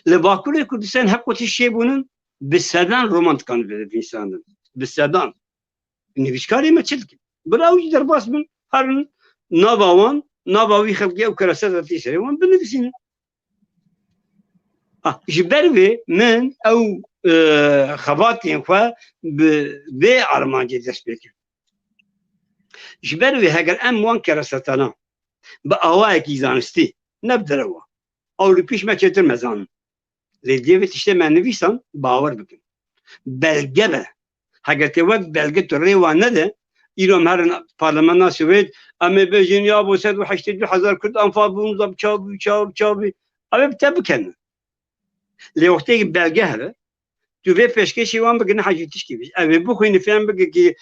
لباكل كردستان حقوق الشيء بونن بالسدان رومانتيكان بالإنسان بالسدان نفسكاري ما تشلك براوي درباس من هرن ناباوي خلقي أو كراسات تيسري وان بنفسين جبروي من أو خباتين خوا بأرمانجي دسبيك جبروي هاجر أم وان كراساتنا بأواكي زانستي نبدروا أو لبيش ما كتر مزان لديفت تشتمع نفسان باور بكن بلجبه هاجر توك بلجة الريوان نده إيران هرن برلمان سويد أما بيجين يا أبو سعد وحشتي حزار كرد أنفاق بونزاب چابي أما بتبكن لوقتي بلجة هذا تو في فشكشي وان بقنا حاجة تشكي بيش أما بخوين فهم بقى كي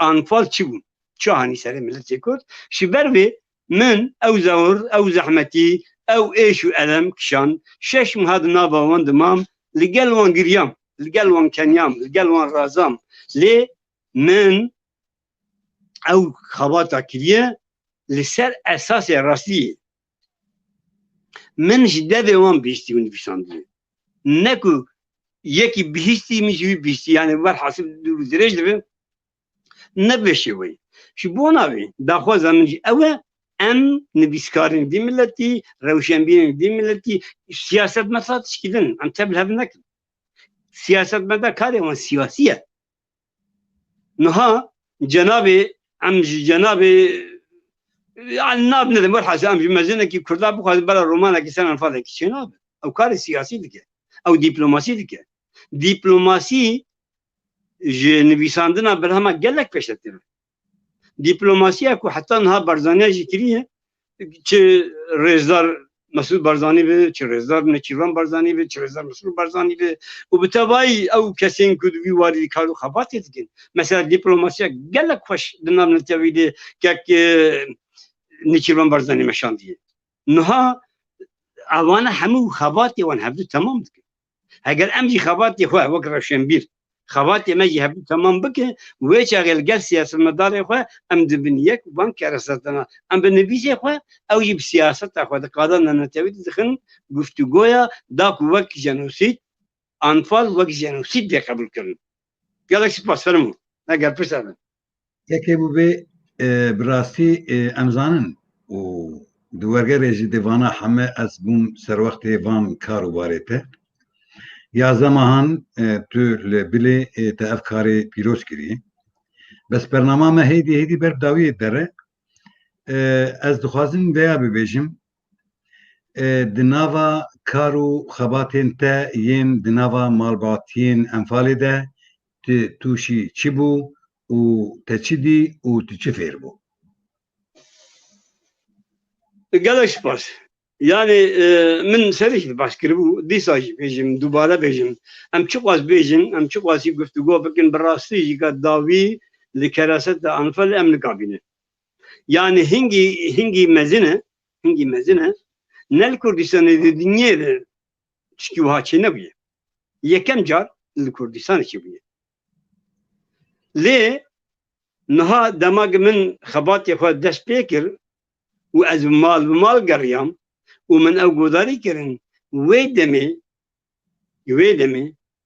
أنفال تشون شاهني سلام ملتي كرد شبروي من أو زور أو زحمتي أو إيش وألم كشان شش من هذا نابا وان دمام لقال وان قريام لقال وان كنيام لقال وان رازام لي من أو خباطة كريه لسر أساس راسي من جدد وان بيشتي ونفسان نكو يكي بيشتي مش بيشتي يعني بار حسب درج لبن نبشي وي شبونا وي داخو زمنجي أوه أم نبيسكارين دي ملتي روشنبيين دي ملتي سياسة مثلا تشكيلن عم تبلها بنكل سياسة مدى كاري وان سياسية نها جنابي عم جنابي يعني ناب ندم مرحز عم جمزنا كي كرداب بخاز بلا رومانا كي سنة فاضي كي شناب أو كاري سياسي دك أو دبلوماسي دك دبلوماسي نبيساندنا برهما جلك بشتر دبلوماسي أكو حتى نها برزانية جكريه چه رزدار مسعود برزانی به چه رزدار نچیران برزانی به چه رزدار مسعود برزانی به و بتوای او کسین کدوی واری کارو خباتی دکن مثلا دیپلماسیا گله خوش دنام نتویده که نچیران برزانی مشان دیه نها اوانه همو خباتی وان هبدو تمام دکن اگر امجی خباتی خواه وقت روشنبیر خباتی مجی هبدو تمام بکن ویچ اگر گل سیاست مدار خواه ام دبنیک وان کرساتنا ام بنویسی خواه او جب سیاست خواه دقادان نتوید دخن گفتگویا داک وقت جنوسید انفال وقت جنوسید ده قبول کرن گلک سپاس فرمو اگر پرسادن یکی بو به براستی امزانن و دوارگه رجی دیوانا همه از بوم سر وقت وان کارو بارته یا زمان تو لبلی تا افکاری پیروز کری بس برنامه ما هیدی برداوی داره از دخوازم بیا ببیجم دناوا کارو خباتین تا ین دناوا مالباتین انفالی ده توشی چی بو و تا چی دی و تا چی فیر بو گلک سپاس يعني من سريش باشكربو دي ساج بيجم دوباره بيجم ام چقواز بيجن ام چقواز گفتگو بكن براسي قد داوي لكراسه انفل ام نقابينه يعني هنگي مزنه نل كردستان الدنيا تشكيوها چنبيه يكم جار الكردستان چبيه ليه نها دماغ من خبات يخواد دست بيكر وأز مال قريام ومن أو قداري كرن ويدمي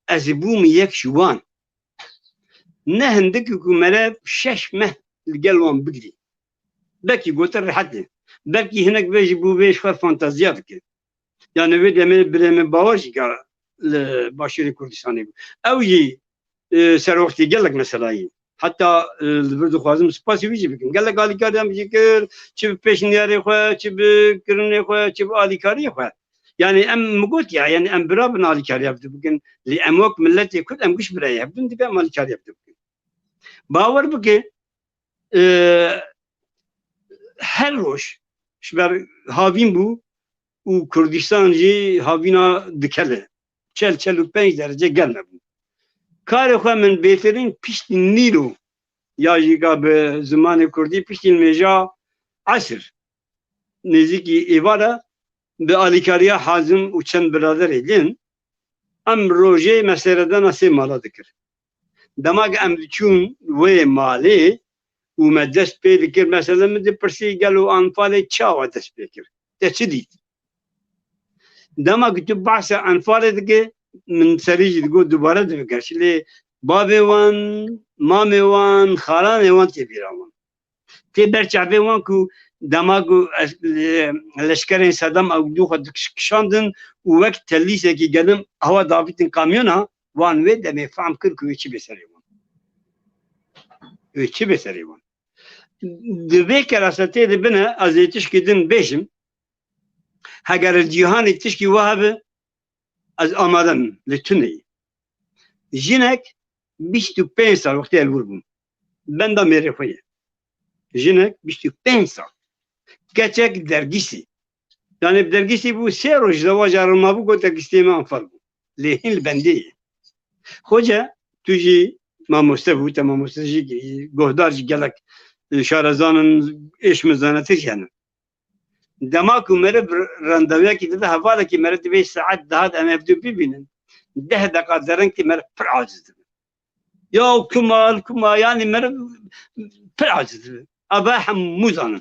أزبوم يك شوان نهندك كمراب شش مه القلوان بقدي بكي قوتر حتى بكي هناك بيجي بو بيش خد فانتازيات كده يعني ويدمي بريم باوشي قال لباشير كردستاني أو يي سروختي قال لك مثلا حتى البرد خوازم سپاسی ویجی بکن گله گالی کردم بيجي كر چه پیشنیاری خو چه بکرنی خو چه آلیکاری خو يعني ام مقولت يعني ام برابن آلیکاری يبدو بکن لأموك ملتي كل ام قش برای يبدو دیگه ام آلیکاری يبدو بکن باور بکن هر روش شبر هاوین بو و کردستان جی هاوینا دکله 45 درجه گرم بو کار خو من بهترین پیش نیرو یا جیگا به زمان کردی پیش المجا عصر نزدیکی ایوارا به آلیکاریا حازم و چند برادر ایدین ام روژه مسیردن اسی مالا دکر دماغ ام چون و مالی و مدست پی دکر مثلا مده پرسی گلو انفال چاوا دست بکر ده چه دید دما كتب بحث انفال دك من سريج تقول دوباره دفكرش لي بابي وان مامي وان خالاني وان تبيران تي برچاوي وان كو دما كو لشكرين صدام او دو خد كشاندن وقت تليسه كي قدم هوا دافيتن كاميونا وان وي دمي فهم كر كو يچي بسري وان يچي بسري وان دبي كراسته دبنا ازيتش كدن بيشم هاگر الجهان تشكي وهب از آمدن لتوني جنك بيشتو بينسا وقت الوربون بندا ميري خويه جنك بيشتو بينسا كاتشك درجيسي يعني بدرجيسي بو سيروج زواج ما بو قلت درجيسي ما انفرق لهين البنديه خوجا تجي ما مستفو تما مستجي قهدار جالك شارزان ايش مزانتش يعني دماغو مرب راندویا کی ده حواله کی مرد 20 ساعت ده ام اف دو ببینن 10 دقیقه درن کی مرد پر عاجز یا کما yani مرد پر عاجز ابا حموزان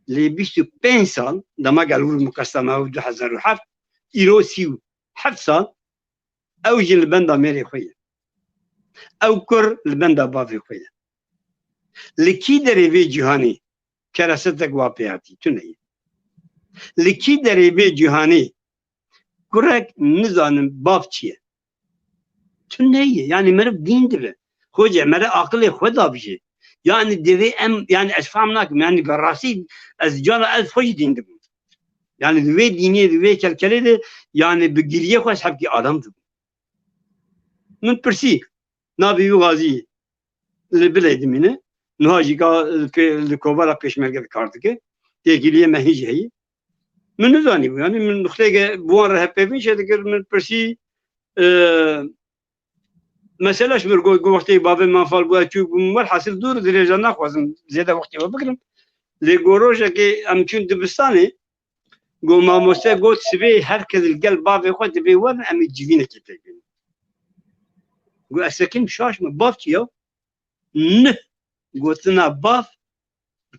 li 25 سال دماغ الور مقسمه 2007 ايرو سيو 7 سال اوج البندا ميري خويا او كر البندا بافي خويا لكي دري جهاني كراستك واقعاتي تنهي لكي دريبي جهاني كرك نزان بابتشيه تنهي يعني مرب دين دبه خوجه مرب عقلي خدا بشي يعني دبي ام يعني اشفهمناك يعني براسي از جانا از خوش دين دبه يعني دبي ديني دبي كالكالي يعني بقريه خوش حبكي آدم دبه من برسي نابي غازي اللي بلاد منه نهاجي الكوبالا بيشمركه كارتكه تيجي ما هي جاي من نزاني يعني من نختي بوان رهبين شدكر من برسي مثلا شمرقو وقتي بابا ما فال بو تشوف مر حاصل دور درجه ناخذ زياده وقتي وبكرم لي غوروجا كي امكن دبستاني قو ما موسى قلت سبي هركز القلب بابا خد بي وين ام جيفينه كتبين قو اسكن شاش ما بافتيو نه قلت لنا باف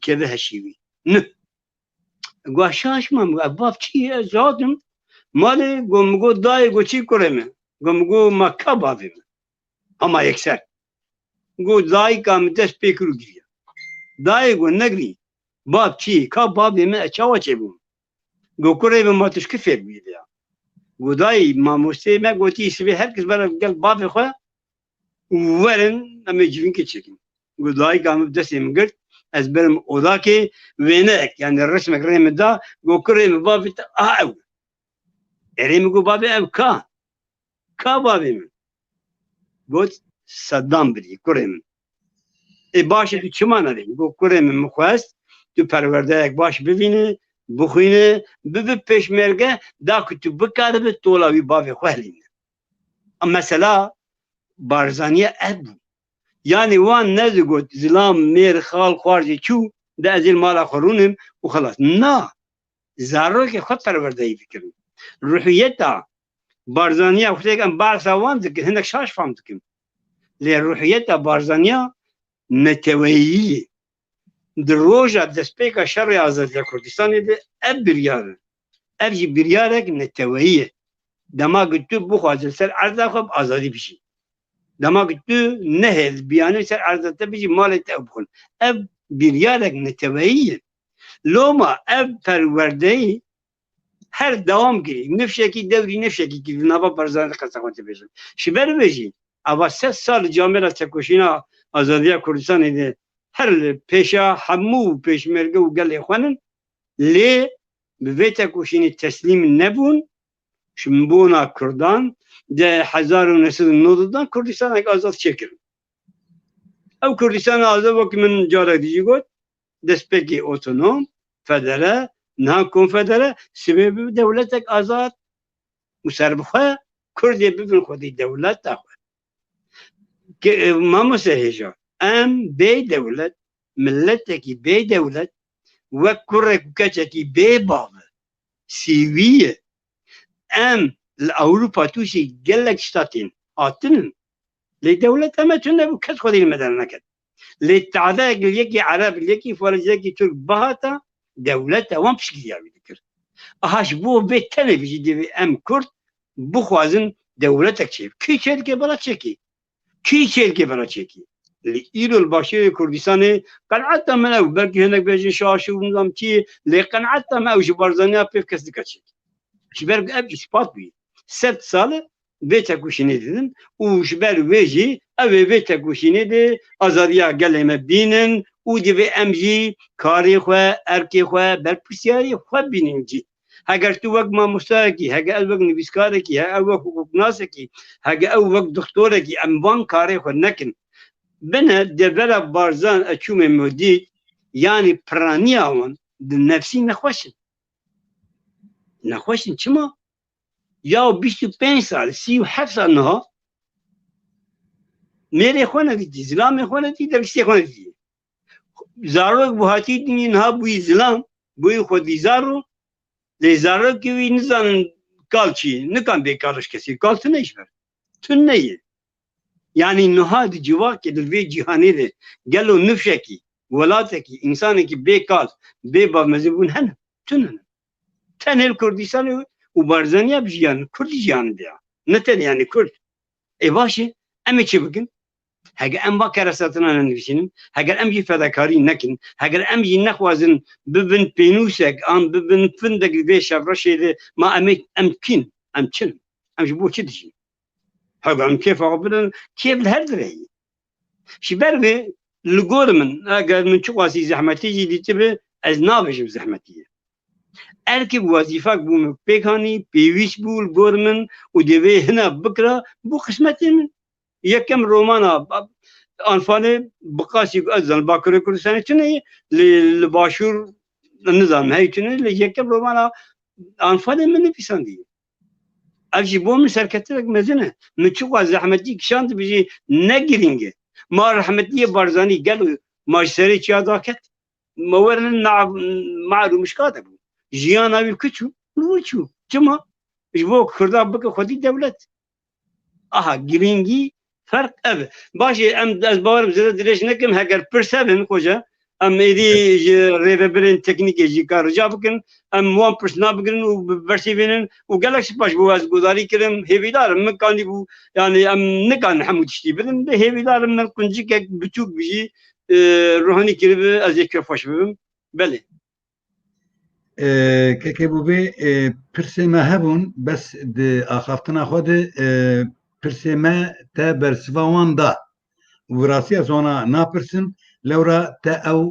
كذا هالشيء نه قاشاش ما باف شيء زادم مالي قوم داي قو شيء كرمه قوم ما كبافي اما يكسر قو داي كام دس بيكرو جريا داي قو نغري باف شيء كبافي ما اشوا شيء قو كرمه ما تشكفر بيديا قو داي ما مستمع قوتي سبي هركز برا قلب بافي خو ورن اما جيفين كتشكين قداي قام بدسي مقرت از برم اوضاكي وينك يعني الرسم كريم دا قو كريم بابي او اريم قو بابي او كا بابي من قلت صدام بدي كريم اي باش دو چمان دي قو كريم مخواست تو پروردهك باش ببينه بخوينه ببي پشمرگه دا كتو بكاره به طولاوي بابي خوالين اما مثلا بارزانية ابو يعني وان نزقت زلام مير خال خارجي شو ده ازيل مال خرونهم وخلاص نا زاروك خد پروردهي فكرم روحيتها بارزانية وقتك ان بارسا وان ذكر هناك شاش فهمتكم لروحيتها بارزانية نتويية دروجة دسبيكا شرع ازاد كردستاني ده اب بريار ابجي بريارك نتويية دما قلتو بخواجل سر عرضا خب ازادي بشي دما قلتو نهل بيانو سر عرضا بشي مالت ابخل اب بريارك نتويية لوما اب پروردهي هر دوام گیری نفشکی دوری نفشکی که نبا برزان قصاقات بشن شبر بشی اول 3 سال جامعه تکوشینا آزادی کردستان ایده هر پیشا همو پیشمرگه و گل خوانن لی به تکوشینی تسلیم نبون شمبونا کردان ده 1990 کردستان یک آزاد چکرن او کردستان آزاد وقت من جارا دیجی گفت دست پکی اوتونوم فدره نه کنفدره سبب دولتك آزاد مسربخه کردی ببین خودی دولت داخل که ما مسهجا ام بی دولت ملتکی بی دولت و کرک کچکی بی باغ سیویه ام الاوروپا توشی گلک شتاتین آتنن لی دولت اما چونه بو کس خودی مدن نکد لی تعداد یکی عرب یکی فرنسی یکی ترک بهاتا دولت وام بشكل ذكر اهاش بو به تلویزی دی ام کرد بخوازن دولتك چه کی چرکه برا چکی کی چرکه برا چکی لإيرو الباشير كردستاني قنعت من أو بركي هناك بيجي شاشة ونظام كي لقنعت ما أوش برزانيا بيف كسدك شيء شبرق أب إثبات بي 7 سال بيتك وشيني دين وشبر ويجي أو بيتك وشيني دي أزاريا قال ما بينن ودي في أمجي كاري خوا أركي خوا بربسياري خوا بيننجي هاگر تو وقت ما مستاکی هاگر او وقت نویسکاره کی هاگر او وقت حقوقناسه کی هاگر او وقت دکتوره کی اموان کاری خود نکن بنا دبلا بارزان اچوم مودی yani praniyawan di nefsî nexweşin çima ya 25 sal 37 sal niha mêrê xwe nedîtî zilamê xwe nedîtî devîstê xwe nedîtî zarok bu hatî dinî niha bûyî zilam bûyî xwedîzar û lê zarokê wî nizanin kal çi nikan bêkariş kesî kal tune iş ber tune neyê yani niha di civakê di vê cîhanê de gelo nifşekî welatekî insanekî bêkal bê bavmezî bûn hene tune hene tenê Kurdistanê û barzaniya jiyan Kurdî jiyan de ya ne tenê yani Kurd başê em ê çi bikin heger em va keresatina nenivîsînin heger em jî fedakarî nekin heger em jî nexwazin bibin pênûsek an bibin findek vê şevreşê de ma em kîn em çin em ji bo çi dijîn heger em kêfa bidin kêf li her direyî ji ber vê li gor min eger min çi qasî zehmetî jî dîtibe ez nabêjim zehmetî erkek wazîfek bû min pêkhanî pêwîst bû li gor min û divê hina bikira bû qismetê min yekem romana anfanê biqasî ez zanim Bakurê Kurdistanê tune li başûr nizanim hey tune li yekem romana anfanê min nivîsandiye ev jî bo min serketirek mezin e min çi qas zehmetî kişand bijî ne girîng e ma rehmetiyê barzanî gelo ma ji serê çiya daket ma werin maerû mişkat hebû jiyana wî kiçû çû çima ji bo Kurda bike xwedî dewlet aha girîngî فرق ev başê em ez bawerim zêde dirêj nekim heger pirsevin xweca em êdî ji rêvebirên teknîkê jî kar rica bikin em wan pirs nabigirin û bersîvînin û gelek spas bû ez gudarî kirim hêvîdarim min kanî bû yani em nikarin hemû tiştî bidin de hêvîdarim min quncikek biçûk bijî ruhanî kiribe ez ê kêfxweş bibim belê kekê bû vê pirsê me hebûn bes di axaftina xwe de pirsê me te bersiva wan da û rasiya zona napirsin lewra te ew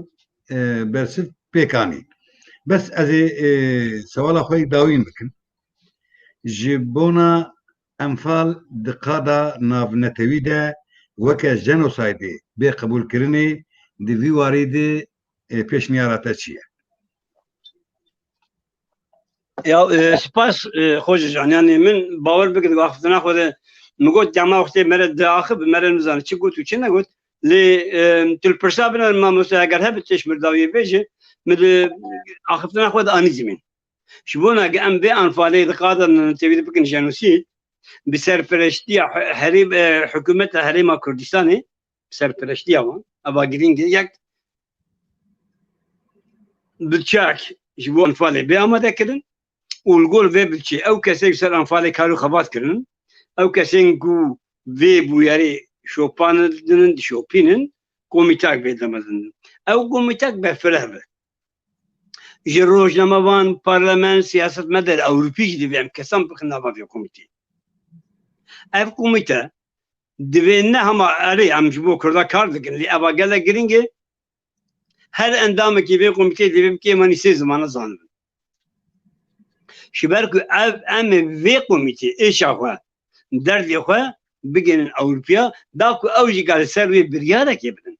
bersiv pêkanî bes ez ê sewala xwe dawîn bikim ji bona enfal di qada navnetewî de weke jenosaydê bê qebûlkirinê di vî warî de pêşniyara te çi ye ya spas xwecan yani min bawer bikin axaftina xwe de مگوت جمع وقتی مرد داخل مرد نزانه چی گوت و چی نگوت لی تل پرسابنا ما مثلا اگر هب تشمر داویه بیجه مد آخفتنا خود آنی زمین شبونا ام به انفالی قادر نتوید بکن جنوسید بسرپرستی حریم حکومت حریم کردستانی سرپرستی آن ابا گرینگ یک بچاک شبو انفالی به آماده کردن ولگول و بچی او کسی سر انفالی کارو خبات کردن او کسین کو وی بویاری شوپانن شوپینن کومیتاک بدمازن او کومیتاک به فرهبه ji rojnamevan parlament siyaset meder Avrupî jî divê em kesan bikin nava vê komîtê ev komîte divê ne hema erê em ji bo Kurda kar dikin lê eva gelek giring e her endamekî vê komîtê divê bikê manî sê zimana zanibin ji ber ku ev em vê komîtê êşa xwe derdê xwe bigênin Ewropiya da ku ew jî gal ser wê biryarekê bidin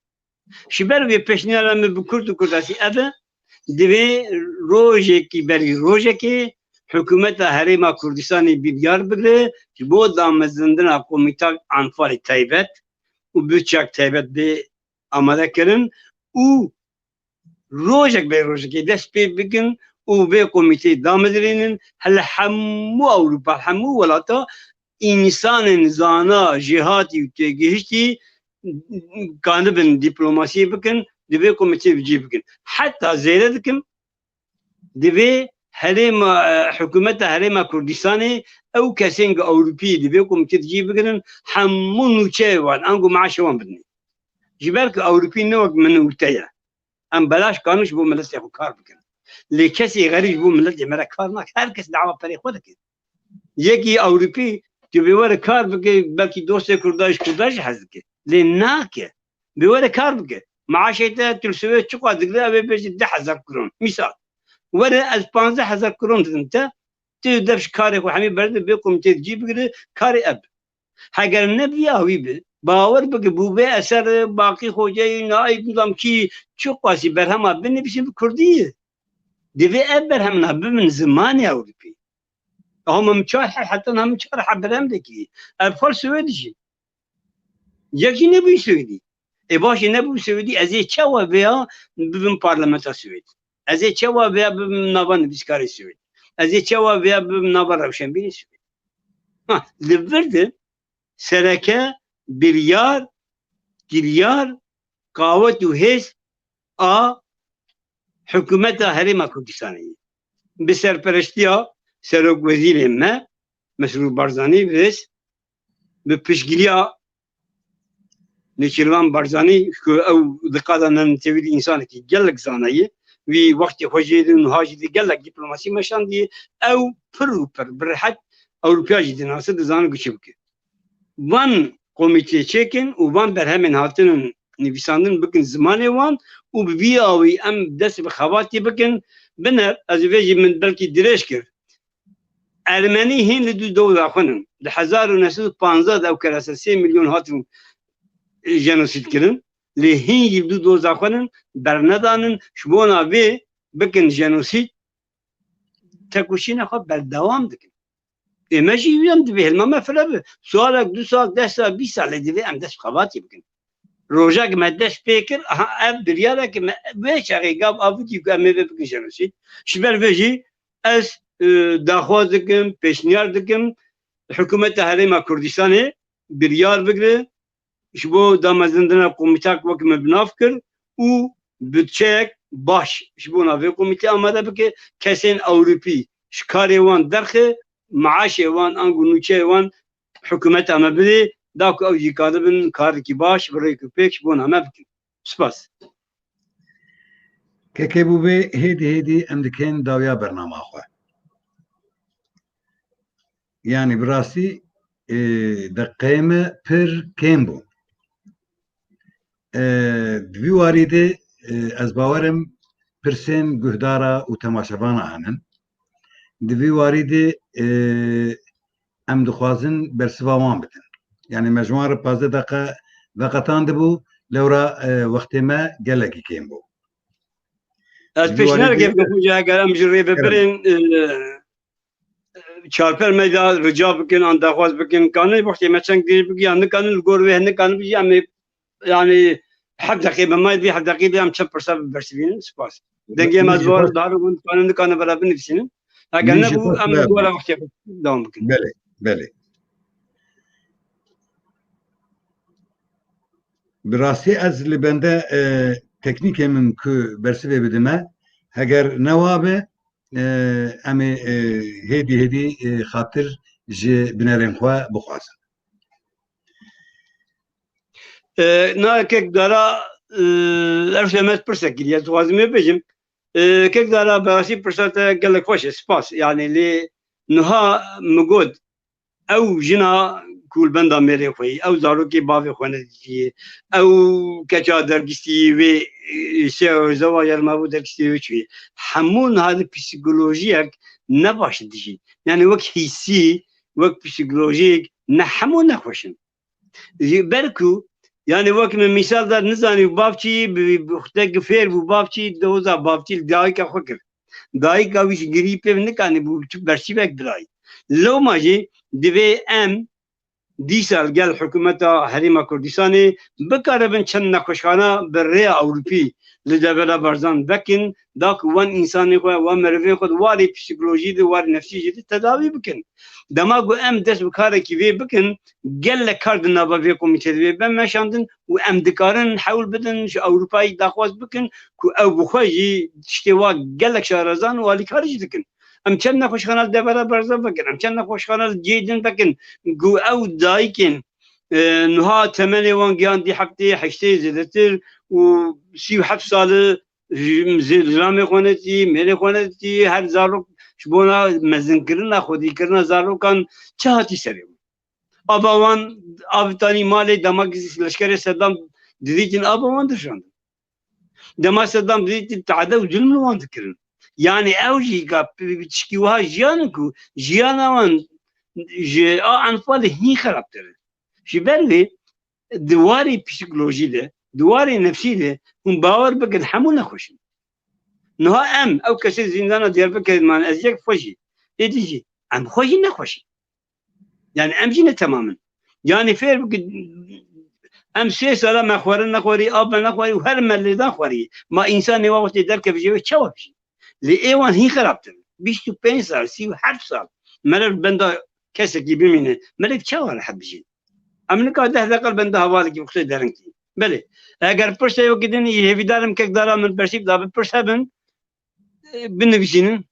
ji ber vê pêşniyara me bi Kurd û Kurdasî ev e divê rojekî berî rojekê hikûmeta Herêma Kurdistanê biryar bigire ji bo damezindina komîta anfalê taybet û bütçek taybet bê amadekirin û rojek bê rojekê dest pê bikin û vê komîtê damezirînin li hemû Ewropa hemû welata insanên zana jêhatî û têgihiştî kanibin dîplomasiyê bikin divê komîtê bicî bikin heta zêde dikim divê هريما حكومة هريما كردستاني أو كسين أوروبي اللي بيكم تجيب بقولن حمون وشيوان أنقو معاشوان بدني جبالك أوروبي نوع من وتيا أم بلاش كانوش بو ملت ياخو كار بكن لكسي غريب بو ملت يمرا كار ناك هركس دعوة بريق ودك يكي أوروبي تبي ورا كار بكي بلكي دوستي كرداش حزك لناك بيورا كار بكي معاشيته تلسوي تشقى دقلا بيجي 10,000 كرون مثال ورا 15,000 كرون انت تدفش كارك وحمي برد بيكم تجيب كاري اب حاجه النبي هوي باور بك بوبه اثر باقي خوجي نائب نظام كي تشقاسي برهما بنفسي كرديه دي اب برهمنا من زمان يا اوربي هم مشارح حتى هم مشارح برامدكي الفول سويدي يجي نبي سويدي باش نبي سويدي ازي تشوا بها بن برلمان سويد ازي تشوا بها بن نابان بسكاري سويد ازي تشوا بها بن نابان روشن بين سويد ها لبرد سركه بليار قاوت وهيس حكومة هريما كردستانية بسرپرستيا سروك وزير ما مسرور بارزاني برس بپشگیریا نشيروان بارزاني او دقادا نتويد انسان كي جلك زاناي وي وقت خوجيدن هاجي دي جلك دبلوماسي مشان دي او بروبر برحت اوروبيا جدي ناصر زان گشبك وان komite çekin u van berhemen hatının nivîsandin bikin zimanê wan û bi vî awî em dest bi xebatê bikin biner ez vê jî min belkî dirêj kir Ermenî hîn li du dewla xwenin li 1950 ew kerese 3 milyon hatin jenosîd kirin lê hîn jî du doza xwenin bernedanin ji bona vê bikin jenosîd tekuşîna xwe berdewam dikin ما جي يوم دبي ما فرب سؤالك 2 سال 10 سال 20 سال دبي ام دش خباتي بكن روجاك ما دش فكر اب بريالك باش غاب افدي كم بكن جنسي شبر بيجي اس داخوازكم بيشنياردكم حكومه هريما كردستاني بريال بكره شبو دامزندنا كوميتاك وك مبنافكر و بتشيك باش شبو نافي كوميتي اماده بك كسين اوروبي شكاري وان درخه معاشي وان انغو نوچه وان حكومت اما بدي داكو او يقادبن كاركي باش بريكو بيكش بون اما بكن سپاس كيكيبو بي هيدي امدكين داويا برنامج اخوة يعني براسي دقيمة بير كيمبو دوی واریده از باورم پرسین گهدارا و تماشاوانا هنن دوی واریده ام دخوازن برسوا وان بدن يعني مجموعة 15 دقيقة وقتان دبو لورا وقت ما گلگی کیم بو از پیشنهاد گفت خوجا اگر ام جری ببرین چارپر میدا رجا بکن آن دخواست بکن کانه وقتی مثلا دیر بگی آن کانه لگور و هن کانه بگی ام يعني حق دقيقة ما يدري حق دقيقة أم شب برسالة برسلين سباس دنجي ما زوار دارو كانوا برا بنفسين لكن نبو أم ولا وقت دوام بكن بله براسي از لبنده تكنيك من كو برسبه بدمه هگر نوابه أمي هدي خاطر جي بنارين خوا بخواسن نا كيك دارا ارشمت برسك يا توازمي بجم كيك دارا براسي برسات قال لك واش سباس يعني لي نها مجود او جنا كول بندا ميري خوي او زاروكي بافي خوانتي او كجا درغستي وي سي زواير ما بو درغستي وي حمون هذا بسيكولوجيك نباش دجي يعني وقت حسي وقت بسيكولوجيك نحمون نخوشن بركو يعني وقت من مثال ده نزاني بابتي بختك فير بابتي دوزا بابتي دايكا فكر دايكا ويش غريبه نكاني بو برشي بك دراي لو ماجي دبي ام ديسال قال حكومه هريما كردستاني بكاربن چن نخوشخانه بري اوروبي لدبلا برزان بكن داك وان انساني خو وان مرفي خو واري بسيكولوجي دي واري نفسي جدي تداوي بكن دماغو ام دس بكاره كي بكن قال كاردنا بافي كوميتي بن مشاندن و ام دكارن حول بدن اوروباي داخواز بكن كو او بخوجي اشتوا قال لك شارزان والي خارج دكن ام چند نخوش خانال دبر برزا بکن ام چند نخوش خانال جیدن بکن گو او دایکن نها تمنی وان گیان دی هفته هشته زدتر و 37 سال زلامي خوانتي ميري خوانتي هر زارو شبونا مزن كرنا خودي كرنا زارو كان چهاتي سريو اباوان ابتاني مالي دماغ لشكري صدام ديتين اباوان دشان دما صدام ديتين تعدى وظلم وان ذكرن يعني اوجي كا بتشكيوها جيانكو جيانا وان جي انفال هي خرابتر جبرلي دواري بسيكولوجي ده دواري نفسي ده هم باور بكن حمونا خوشن نها ام او كسي زندانا ديال بكن مان ازيك فوجي تيجي ام خوشي نخوشي يعني ام جينا تماما يعني فير بكن ام سي سالا ما خورن نخوري اب نخوري وهر ملي نخوري ما انسان وقت درك في جيبه تشوفشي لايوان هي خرابتن بيشتو 5 سال سي حرف سال ملل بندا كسك بيمينه ملك تشاور حبجي امریکا ده دقل بنده حوالی کی وقتی درنگی بله اگر پرسه یو گدن یه دارم که دارم من پرسیب دارم پرسه بن بنویسینن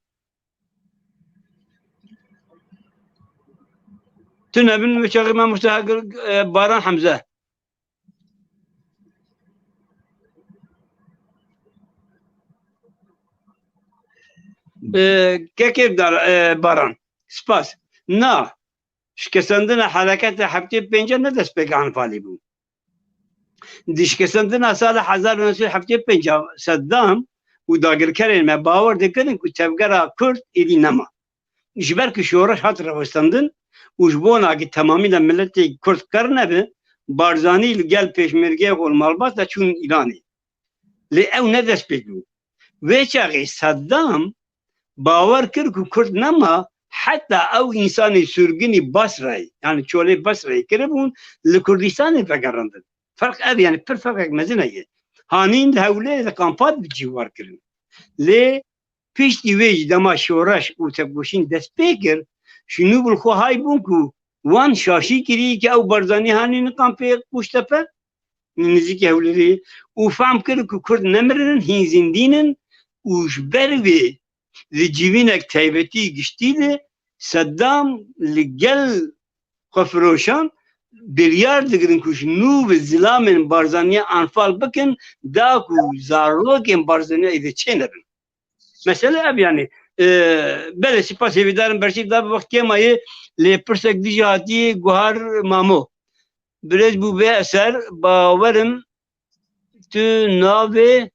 تونه بن وشاقی ما مستحق باران حمزه که دار باران سپاس نه شکستندن حرکت هفته پنجه نه دست به انفالی بود دیشکستندن سال 1975 صدام و داگرکرین ما باور دکردن که تفگرا کرد ایلی نما جبر که شورش هات روستندن و جبونا که تمامی ملت کرد کرنه به بارزانی گل پیشمرگه قول مالبات دا چون ایرانی لی او نه دست بگو ویچاقی صدام باور کرد که کرد نما حتى او انسان سرگنی بصره يعني چوله بصره كربون لكردستان فقرندن فرق ابي يعني پر فرق مزنه هانين هوله كامبات بجوار كرن لي پیش دی ویج دما شورش او تبوشین دست بگیر شنو بالخو های بونکو وان شاشی کری که او برزانی هانین کامپی پشتپه نزدیک هوله او فهم کرد که کرد نمرن هین زندینن اوش بروی لجیوینک تایبتی گشتیده صدام لگل خفروشان بریار دگرن کش نو و زلامن بارزانیا انفال بکن دا کو زارلوکن بارزانیا ایده چه نبن مثلا اب yani بله سپاس هیویدارم برشید دا وقت که مایه لی پرسک دیجاتی گوهر مامو برز بو به اثر باورم تو ناوه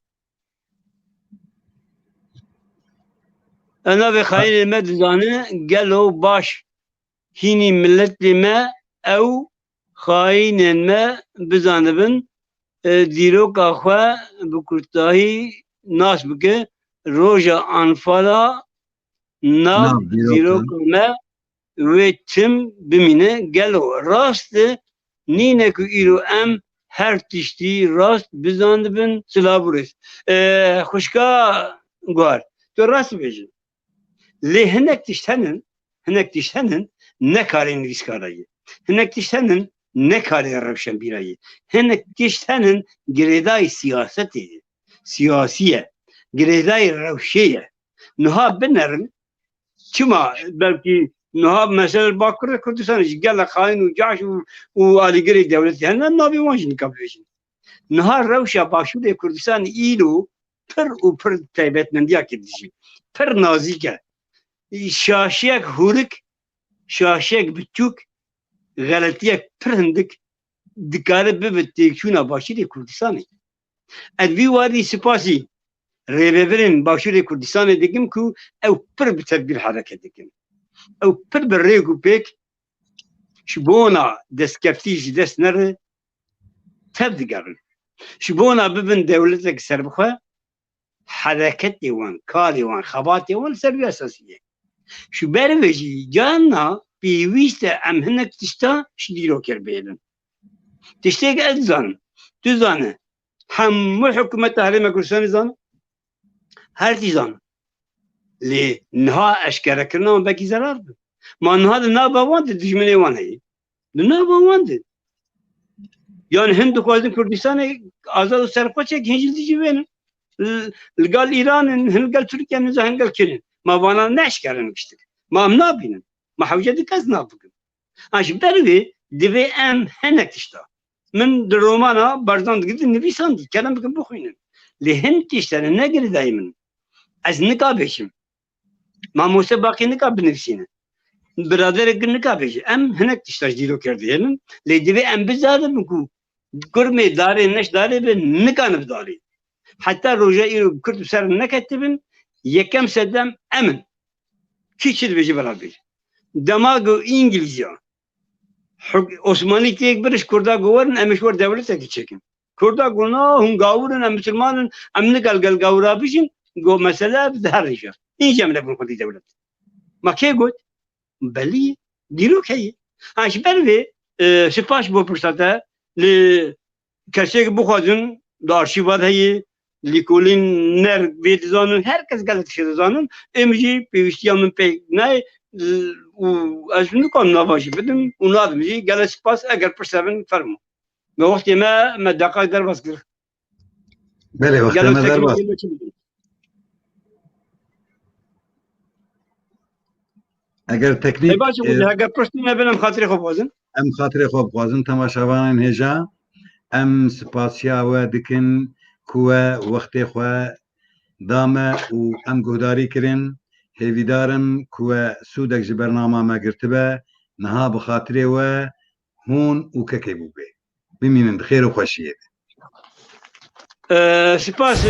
انا به خیلی مدزانه گلو باش هینی ملت ما او خاین ما بزانبن دیرو کاخوا بکرتاهی ناس بکه روژا انفالا ناف دیرو کما و تم بمینه گلو راست نینه که ایرو ام هر تشتی راست بزانبن سلابورس خوشکا گوار تو راست بیشن لی هنک تشتنن نکارین ریسکارایی هنک تشتنن نکارین روشن بیرایی هنک تشتنن گریدای سیاسیه گریدای روشیه نها بنرن چما بلکی نها مثلا باکر کردستانش گل خاین و جاش و آلیگری دولتی هنن نابی وانشن کابلیشن نها روشا باشور کردستان ایلو پر و پر تایبت مندیا کردیشی پر نازیکه شاشیک هورک شاشیک بچوک غلطیک پر هندک دکاره ببت تیکشونا باشور کردستانی ادوی واری سپاسی ریبرین باشور کردستان دیگم کو او پر بتدبیر حرکت دیگم او پر بریگو پیک شبونا دستکفتیش دست نره تب دیگرن شبونا ببن دولتک سر بخواه حرکت دیوان کاری وان خبات دیوان سروی اساسیه شو بروجی جانا پیویست ام هنک تشتا شدیرو کر بیدن تشتا که ادزان تو زانه همه حکومت حریم کردستان زانه هر تی زانه لی نها اشکره کرنا و بکی ضرر بود ما نها ده ناباوانده دجمنه وان هایی ده ناباوانده yani Hindu خوازن کردستان آزاد و سرپاچه که هنجل دیجی بینه لگال ایران هنگل ترکیه نزا هنگل کرن ما وانا نشکرن کشتک ما هم نبینن ما حوجه دکز نبکن اش بروی دوی ام هنک تشتا من در رومانا برزاند گیدی نویساندی کلم بکن بخوینن لهن تشتن نگری دایمن از نکابشم ما موسى باقي نكاب بنفسينا برادر نكابش ام هناك تشتاش ديلو كردين لي دبي ام بزاد بنكو كرمي داري نش داري بن نكان بداري حتى رجاء كرت سر نكتبن يكم سدم امن كيشد بيجي برابر دماغ انجليزيا عثماني تيك برش كردا غورن امشور دولتك تشكن كردا غنا هم غاورن ام مسلمانن ام نقل غاورا بيشن جو مساله بظهرجه این جمله بکنی دولت ما کی گفت بلی دیرو کی اش بروی سپاس بو فرصته ل کسی که بخوادن دارشیوات هی لیکولین نر ویدزانن herkes galak şezanın emji peviştiyamın pe ne az nukon navaji bedim unadımji galak spas eğer perseven fermo ve vakti ma dakika der baskır بله وقت ما در باز اگر تکنیک اگر پرستی نبینم خاطر خوب بازن ام خاطر خوب خوازن تماشاوان هجا ام سپاسیا و دکن کوه وقت خو دامه و ام گوداری کرن هیویدارم کوه سودک جی برنامه ما گرتبه نها بخاطره و هون و ککی بوبه بمینن خیر و خوشیه سپاس